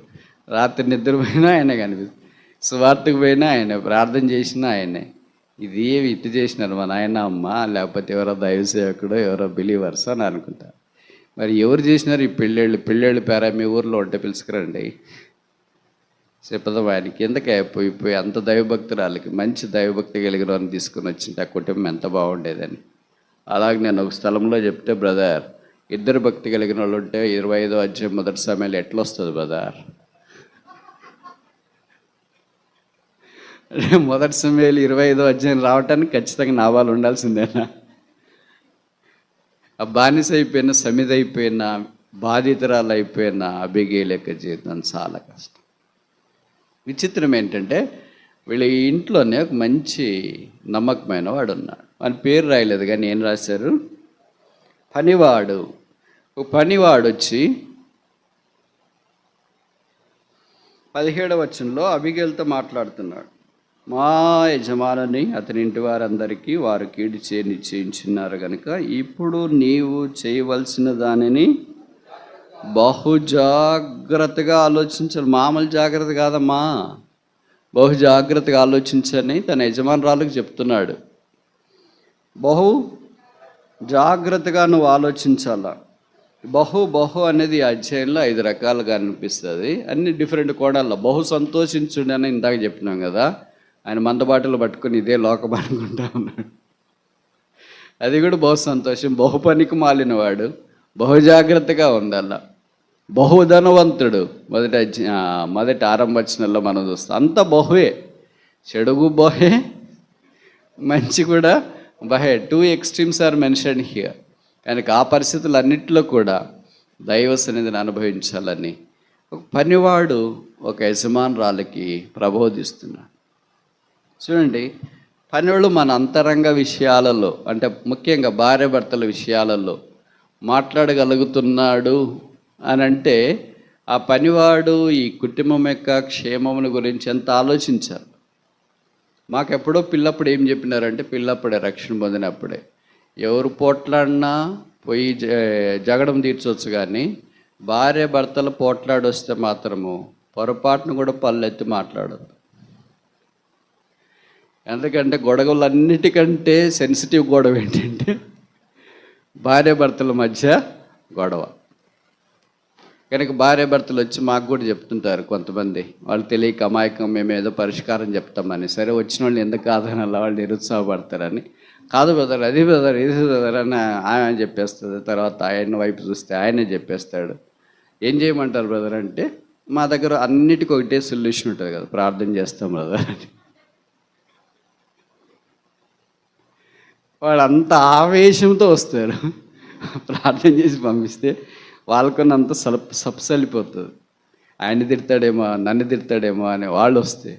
రాత్రి నిద్రపోయినా ఆయనే కనిపిస్తుంది, సువార్తకు పోయినా ఆయనే, ప్రార్థన చేసినా ఆయనే. ఇది ఏమి ఇటు చేసినారు మా నాయన అమ్మ, లేకపోతే ఎవరో దైవసేవకుడో ఎవరో బిలీవర్స్ అని అనుకుంటా. మరి ఎవరు చేసినారు ఈ పెళ్ళేళ్ళు పేరా మీ ఊర్లో ఉంటే పిలుచుకురండి, చెప్పదాం ఆయనకి. ఎందుకే పోయి అంత దైవభక్తురాలకి, మంచి దైవభక్తి కలిగిన వారిని తీసుకుని వచ్చింటే ఆ కుటుంబం ఎంత బాగుండేదని. అలాగే నేను ఒక స్థలంలో చెప్తే, బ్రదర్ ఇద్దరు భక్తి కలిగిన వాళ్ళు ఉంటే 25వ అధ్యాయం మొదటి సమయంలో ఎట్లా వస్తుంది బ్రదర్? మొదటి సమయాలు 25వ అధ్యాయం రావటానికి ఖచ్చితంగా నావాలు ఉండాల్సిందేనా? ఆ బానిస అయిపోయిన, సమిధ అయిపోయిన, బాధితురాలు అయిపోయిన అబిగేలు యొక్క జీవితం చాలా కష్టం. విచిత్రం ఏంటంటే, వీళ్ళ ఇంట్లోనే ఒక మంచి నమ్మకమైన వాడు ఉన్నాడు. వాని పేరు రాయలేదు కానీ ఏం రాశారు? పనివాడు. ఒక పనివాడు వచ్చి 17వ వచనంలో అబిగేలుతో మాట్లాడుతున్నాడు. మా యజమానుని అతని ఇంటి వారందరికీ వారు కీడు నిశ్చయించున్నారు కనుక ఇప్పుడు నీవు చేయవలసిన దానిని బహుజాగ్రత్తగా ఆలోచించాలి. మామూలు జాగ్రత్త కాదమ్మా, బహు జాగ్రత్తగా ఆలోచించని తన యజమానురాలకు చెప్తున్నాడు. బహు జాగ్రత్తగా నువ్వు ఆలోచించాలా. బహు అనేది ఈ అధ్యాయంలో 5 రకాలుగా అనిపిస్తుంది, అన్ని డిఫరెంట్ కోణాల్లో. బహు సంతోషించుండి అని ఇందాక చెప్పినాం కదా. ఆయన మందబాటలు పట్టుకుని ఇదే లోకం అనుకుంటా ఉన్నాడు. అది కూడా బహు సంతోషం. బహు పనికి మాలినవాడు, బహు జాగ్రత్తగా ఉండాల. బహుధనవంతుడు, మొదటి ఆరంభవచనంలో మనం చూస్తాం. అంత బహువే, చెడుగు బహే, మంచి కూడా బహే. 2 ఎక్స్ట్రీమ్స్ ఆర్ మెన్షన్ హియర్. కనుక ఆ పరిస్థితులన్నింటిలో కూడా దైవ సన్నిధిని అనుభవించాలని ఒక పనివాడు ఒక యజమానురాలకి ప్రబోధిస్తున్నాడు. చూడండి, పనివాళ్ళు మన అంతరంగ విషయాలలో, అంటే ముఖ్యంగా భార్య భర్తల విషయాలలో మాట్లాడగలుగుతున్నాడు అని అంటే, ఆ పనివాడు ఈ కుటుంబం యొక్క క్షేమమును గురించి ఎంత ఆలోచించాలి. మాకెప్పుడో పిల్లప్పుడు ఏం చెప్పినారంటే, పిల్లప్పుడే రక్షణ పొందినప్పుడే, ఎవరు పోట్లాడినా పోయి జగడం తీర్చవచ్చు, కానీ భార్య భర్తలు పోట్లాడొస్తే మాత్రము పొరపాటును కూడా పళ్ళెత్తి మాట్లాడదు. ఎందుకంటే గొడవలన్నిటికంటే సెన్సిటివ్ గొడవ ఏంటంటే భార్య భర్తల మధ్య గొడవ. కనుక భార్య భర్తలు వచ్చి మాకు కూడా చెప్తుంటారు కొంతమంది, వాళ్ళు తెలియక అమాయకం మేము ఏదో పరిష్కారం చెప్తామని. సరే వచ్చిన వాళ్ళు ఎందుకు కాదనలా, వాళ్ళు నిరుత్సాహపడతారని. కాదు బ్రదర్, అది బ్రదర్, ఇది బ్రదర్ అని ఆయన చెప్పేస్తుంది. తర్వాత ఆయన వైపు చూస్తే ఆయనే చెప్పేస్తాడు. ఏం చేయమంటారు బ్రదర్ అంటే, మా దగ్గర అన్నిటికీ ఒకటే సొల్యూషన్ ఉంటుంది కదా, ప్రార్థన చేస్తాం బ్రదర్ అని. వాళ్ళు అంత ఆవేశంతో వస్తారు, ప్రార్థన చేసి పంపిస్తే వాళ్ళకున్నంత సప్సలిపోతుంది. ఆయన తిడతాడేమో, నన్ను తిడతాడేమో అని వాళ్ళు వస్తే.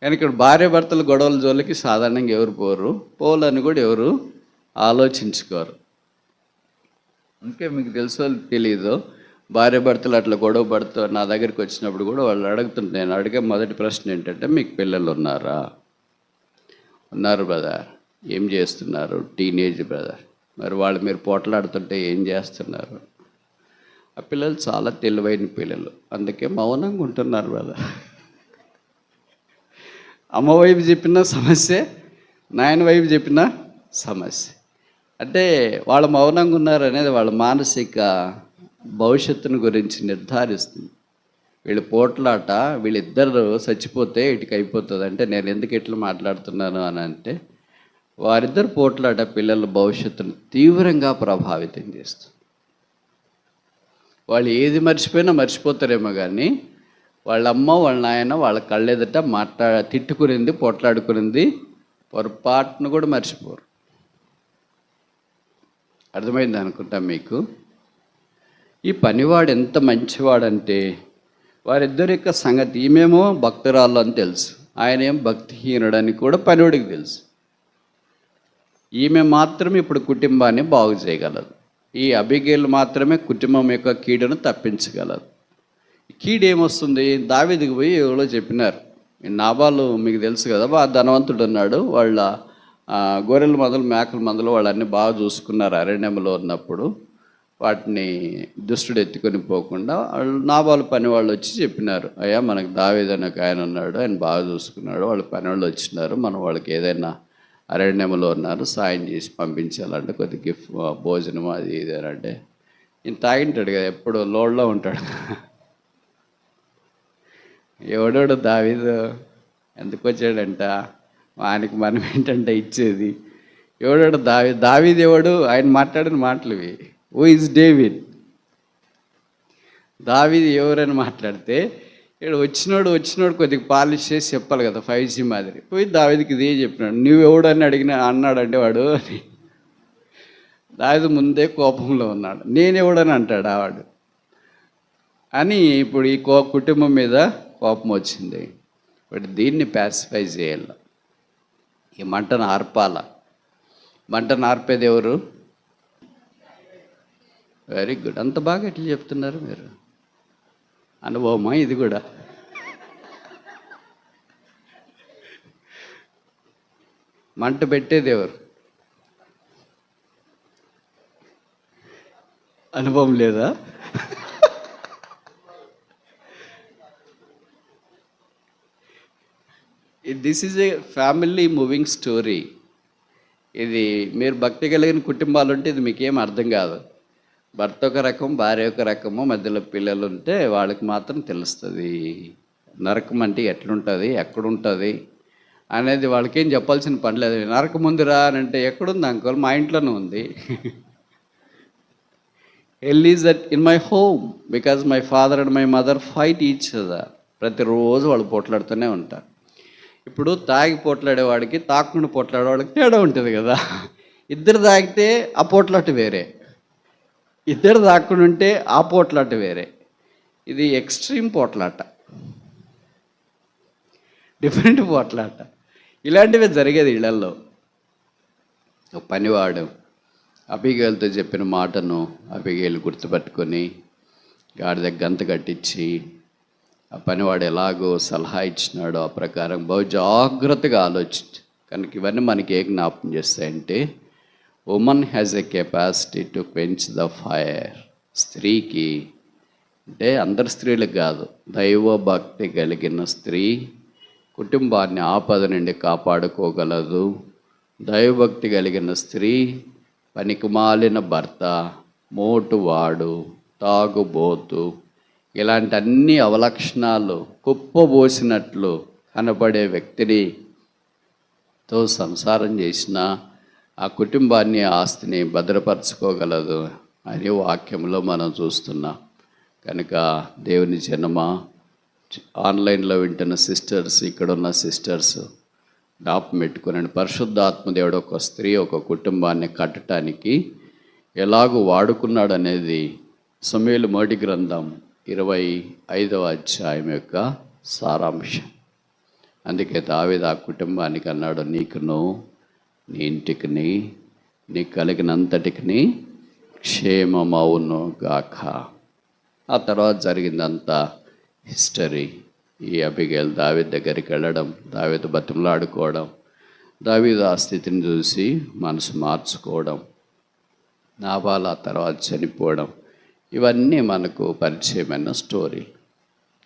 కానీ ఇక్కడ భార్య భర్తల గొడవల జోలికి సాధారణంగా ఎవరు పోలని కూడా ఎవరు ఆలోచించుకోరు. అందుకే మీకు తెలుసో తెలీదు, భార్య భర్తలు అట్లా గొడవ పడుతూ నా దగ్గరికి వచ్చినప్పుడు కూడా వాళ్ళు అడుగుతుంటే నేను అడిగే మొదటి ప్రశ్న ఏంటంటే, మీకు పిల్లలు ఉన్నారా? ఉన్నారు బ్రదర్. ఏం చేస్తున్నారు? Teenage brother. మరి వాళ్ళు మీరు పోట్లాడుతుంటే ఏం చేస్తున్నారు? ఆ పిల్లలు చాలా తెలివైన పిల్లలు, అందుకే మౌనంగా ఉంటున్నారు బ్రదర్. అమ్మ వైపు చెప్పిన సమస్య, నాయన వైపు చెప్పిన సమస్య. అంటే వాళ్ళు మౌనంగా ఉన్నారు అనేది వాళ్ళ మానసిక భవిష్యత్తును గురించి నిర్ధారిస్తుంది. వీళ్ళు పోట్లాట, వీళ్ళిద్దరు చచ్చిపోతే ఇటుకి అయిపోతుంది. అంటే నేను ఎందుకు ఇట్లా మాట్లాడుతున్నాను అని అంటే, వారిద్దరు పోట్లాట పిల్లల భవిష్యత్తును తీవ్రంగా ప్రభావితం చేస్తుంది. వాళ్ళు ఏది మర్చిపోయినా మర్చిపోతారేమో కానీ వాళ్ళ అమ్మ వాళ్ళ నాయన వాళ్ళ కళ్ళెదట తిట్టుకునింది, పోట్లాడుకునింది పొరపాటును కూడా మర్చిపోరు. అర్థమైంది అనుకుంటా మీకు. ఈ పనివాడు ఎంత మంచివాడంటే, వారిద్దరి యొక్క సంగతి, ఈమెమో భక్తురాలు అని తెలుసు, ఆయన ఏం భక్తిహీనుడని కూడా పనివాడికి తెలుసు. ఈమె మాత్రమే ఇప్పుడు కుటుంబాన్ని బాగు చేయగలదు. ఈ అబిగేలు మాత్రమే కుటుంబం యొక్క కీడును తప్పించగలదు. కీడు ఏమొస్తుంది? దావీదుకు పోయి ఎవరో చెప్పినారు, నాబాలు మీకు తెలుసు కదా, బాగా ధనవంతుడు ఉన్నాడు, వాళ్ళ గొర్రెల మందలు మేకల మందలు వాళ్ళన్నీ బాగా చూసుకున్నారు అరణ్యంలో ఉన్నప్పుడు. వాటిని దుష్టుడు ఎత్తుకొని పోకుండా నాబాలు పని వాళ్ళు వచ్చి చెప్పినారు, అయ్యా మనకు దావీదు అనే ఒక ఆయన ఉన్నాడు, ఆయన బాగా చూసుకున్నాడు, వాళ్ళ పని వాళ్ళు వచ్చినారు, మనం వాళ్ళకి ఏదైనా అరణ్యంలో ఉన్నారు సాయం చేసి పంపించాలంటే కొద్ది గిఫ్ట్ భోజనం అది ఇదేనంటే, ఈయన తాగింటాడు కదా, ఎప్పుడు లోడ్లో ఉంటాడు. ఎవడోడు దావీదు ఎందుకు వచ్చాడంట, ఆయనకి మనం ఏంటంటే ఇచ్చేది. ఎవడోడు దావీదు ఎవడు? ఆయన మాట్లాడిన మాటలు ఇవి. Who is David? దావీదు ఎవరని మాట్లాడితే, ఇక్కడ వచ్చినోడు కొద్దిగా పాలిష్ చేసి చెప్పాలి కదా, 5G మాదిరి. పోయి దావీదుకి ఇదే చెప్పినాడు. నువ్వెవడు అని అన్నాడంటే వాడు, దావీదు ముందే కోపంలో ఉన్నాడు, నేనెవడని అంటాడు ఆవాడు అని. ఇప్పుడు ఈ కుటుంబం మీద కోపం వచ్చింది. బట్ దీన్ని ప్యాసిఫై చేయాలి, ఈ మంటను ఆర్పాల. మంటను ఆర్పేది ఎవరు? Very good. అంత బాగా ఎట్లా చెప్తున్నారు మీరు? అనుభవమా ఇది కూడా? మంట పెట్టేది ఎవరు? అనుభవం లేదా? This is a family moving story. ఇది మీరు భక్తి కలిగిన కుటుంబాలు ఉంటే ఇది మీకేం అర్థం కాదు. భర్త ఒక రకం, భార్య ఒక రకము, మధ్యలో పిల్లలు ఉంటే వాళ్ళకి మాత్రం తెలుస్తుంది నరకం అంటే ఎట్లుంటుంది, ఎక్కడుంటుంది అనేది. వాళ్ళకేం చెప్పాల్సిన పని లేదు. నరకం ఉందిరా అని అంటే, ఎక్కడుంది అంకుల్? మా ఇంట్లోనే ఉంది. హెల్ is that in my home because my father and my mother fight each other. ప్రతిరోజు వాళ్ళు పోట్లాడుతూనే ఉంటారు. ఇప్పుడు తాగి పోట్లాడేవాడికి, తాకుండా పోట్లాడేవాడికి తేడా ఉంటుంది కదా. ఇద్దరు తాగితే ఆ పోట్లాట వేరే, ఇద్దరు తాకుండా ఉంటే ఆ పోట్లాట వేరే. ఇది ఎక్స్ట్రీమ్ పోట్లాట, డిఫరెంట్ పోట్లాట. ఇలాంటివే జరిగేది ఇళ్లల్లో. ఒక పనివాడు అబిగేలుతో చెప్పిన మాటను అబిగేలు గుర్తుపట్టుకొని గాడిద గంత కట్టించి, ఆ పనివాడు ఎలాగో సలహా ఇచ్చినాడో ఆ ప్రకారం బహు జాగ్రత్తగా ఆలోచించి. కనుక ఇవన్నీ మనకి ఏ జ్ఞాపకం చేస్తాయంటే, women has a capacity to quench the fire. స్త్రీకి అంటే అందరి స్త్రీలకు కాదు, దైవభక్తి కలిగిన స్త్రీ కుటుంబాన్ని ఆపద నుండి కాపాడుకోగలదు. దైవభక్తి కలిగిన స్త్రీ పనికిమాలిన భర్త, మోటువాడు, తాగుబోతు, ఇలాంటి అన్ని అవలక్షణాలు కుప్పబోసినట్లు కనబడే వ్యక్తినితో సంసారం చేసిన ఆ కుటుంబాన్ని, ఆస్తిని భద్రపరచుకోగలదు అని వాక్యంలో మనం చూస్తున్నాం. కనుక దేవుని జనమా, ఆన్లైన్లో వింటున్న సిస్టర్స్, ఇక్కడున్న సిస్టర్స్ జ్ఞాపకం పెట్టుకునండి. పరిశుద్ధాత్మ దేవుడు ఒక స్త్రీ, ఒక కుటుంబాన్ని కట్టడానికి ఎలాగూ వాడుకున్నాడు అనేది సమూయేలు మొదటి గ్రంథం 25వ అధ్యాయం యొక్క సారాంశం. అందుకే దావీదు ఆ కుటుంబానికి అన్నాడు, నీకును నీ ఇంటికిని నీకు కలిగినంతటికి క్షేమమవును గాక. ఆ తర్వాత జరిగిందంతా హిస్టరీ. ఈ అబిగేల్ దావీదు దగ్గరికి వెళ్ళడం, దావీదు బతిమలాడుకోవడం, దావీదు ఆ స్థితిని చూసి మనసు మార్చుకోవడం, నాబాల్ ఆ తర్వాత చనిపోవడం, ఇవన్నీ మనకు పరిచయమైన స్టోరీ.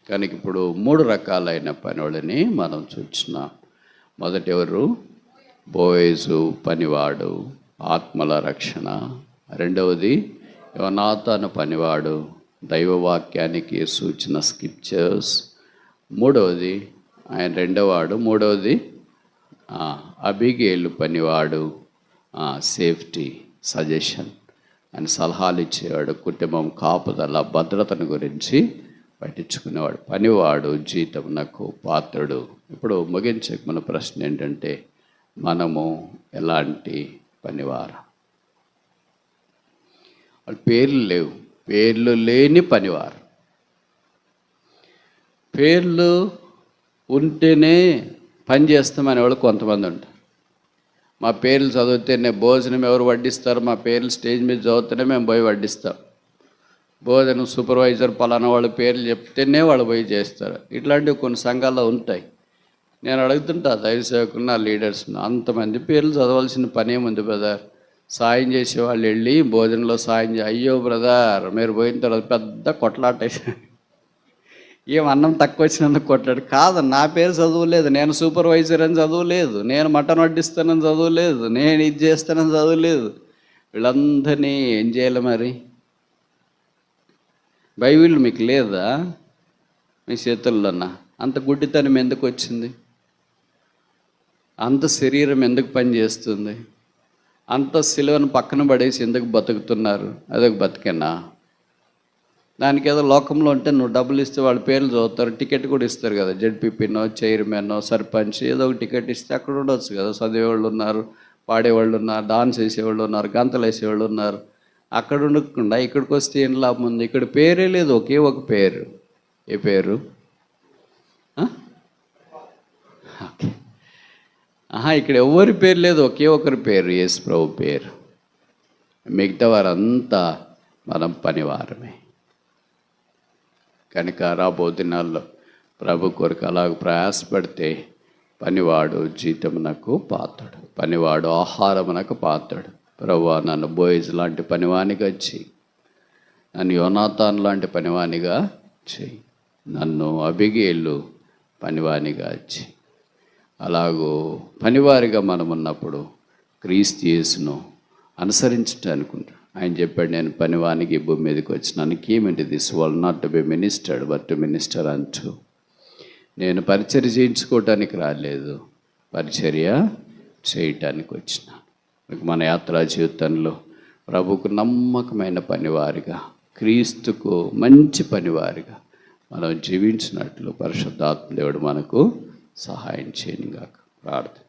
కనుక ఇప్పుడు 3 రకాలైన పనివాళ్ళని మనం చూస్తున్నాం. మొదటి ఎవరు? బోయేజు పనివాడు, ఆత్మల రక్షణ. రెండవది యోనాతాను పనివాడు, దైవవాక్యానికి సూచన స్క్రిప్చర్స్. మూడవది ఆయన రెండవవాడు. మూడవది అబిగేలు పనివాడు, సేఫ్టీ, సజెషన్ అని సలహాలు ఇచ్చేవాడు. కుటుంబం కాపుదల, భద్రతను గురించి పట్టించుకునేవాడు. పనివాడు జీతమునకు పాత్రుడు. ఇప్పుడు ముగించే మన ప్రశ్న ఏంటంటే, మనము ఎలాంటి పనివారు? వాళ్ళ పేర్లు లేవు, పేర్లు లేని పనివారు. పేర్లు ఉంటేనే పని చేస్తామనే వాళ్ళు కొంతమంది ఉంటారు. మా పేర్లు చదివితేనే భోజనం ఎవరు వడ్డిస్తారు, మా పేర్లు స్టేజ్ మీద చదివితేనే మేము పోయి వడ్డిస్తాం. భోజనం సూపర్వైజర్ పలానా వాళ్ళ పేర్లు చెప్తేనే వాళ్ళు పోయి చేస్తారు. ఇట్లాంటివి కొన్ని సంఘాల్లో ఉంటాయి. నేను అడుగుతుంటా దైవ సేవకున్న లీడర్స్, అంతమంది పేర్లు చదవాల్సిన పని ఏముంది బ్రదర్? సాయం చేసేవాళ్ళు వెళ్ళి భోజనంలో సాయం అయ్యో బ్రదర్ మీరు పోయిన తర్వాత పెద్ద కొట్లాట, ఏం అన్నం తక్కువ వచ్చినందుకు కొట్లాడు కాదు. నా పేరు చదువులేదు, నేను సూపర్వైజర్ అని చదువులేదు, నేను మటన్ వడ్డిస్తానని చదువులేదు, నేను ఇది చేస్తానని చదువులేదు. వీళ్ళందరినీ ఏం చేయాలి మరి? బైబిల్ మీకు లేదా మీ చేతుల్లోనా? అంత గుడ్డితనం ఎందుకు వచ్చింది? అంత శరీరం ఎందుకు పనిచేస్తుంది? అంత సిలువను పక్కన పడేసి ఎందుకు బతుకుతున్నారు? అదొక బతికేనా? దానికి ఏదో లోకంలో ఉంటే నువ్వు డబ్బులు ఇస్తే వాళ్ళ పేర్లు చదువుతారు, టికెట్ కూడా ఇస్తారు కదా. జెడ్పీపీనో, చైర్మనో, సర్పంచ్ ఏదో ఒక టికెట్ ఇస్తే అక్కడ ఉండవచ్చు కదా. చదివేవాళ్ళు ఉన్నారు, పాడేవాళ్ళు ఉన్నారు, డాన్స్ వేసేవాళ్ళు ఉన్నారు, గంతలు వేసేవాళ్ళు ఉన్నారు. అక్కడ ఉండకుండా ఇక్కడికి వస్తే ఏం లాభం ఉంది? ఇక్కడ పేరే లేదు, ఒకే ఒక పేరు. ఏ పేరు? ఇక్కడ ఎవరి పేరు లేదు, ఒకే ఒకరి పేరు, యేసు ప్రభు పేరు. మిగతా వారంతా మనం పనివారమే. కనుక రాబో దినాల్లో ప్రభు కొరకు అలాగ ప్రయాసపడితే పనివాడు జీతమునకు పాత్రుడు, పనివాడు ఆహారమునకు పాత్రుడు. ప్రభువా నన్ను బోయజ్ లాంటి పనివానిగా చెయ్యి, నన్ను యోనాతాన్ లాంటి పనివానిగా చెయ్యి, నన్ను అబిగేలు పనివానిగా చెయ్యి. అలాగూ పనివారిగా మనం ఉన్నప్పుడు క్రీస్తు యేసును అనుసరించడానికి ఉంటాడు. ఆయన చెప్పాడు, నేను పనివానికి ఈ భూమి మీదకి వచ్చినాను, ఏమిటి this world not to be ministered but to minister అంటూ. నేను పరిచర్య చేయించుకోవటానికి రాలేదు, పరిచర్య చేయటానికి వచ్చినాను. మన యాత్రా జీవితంలో ప్రభుకు నమ్మకమైన పనివారిగా, క్రీస్తుకు మంచి పనివారిగా మనం జీవించినట్లు పరిశుద్ధాత్మ దేవుడు మనకు సహాయం చేయనుగాక. ప్రార్థన.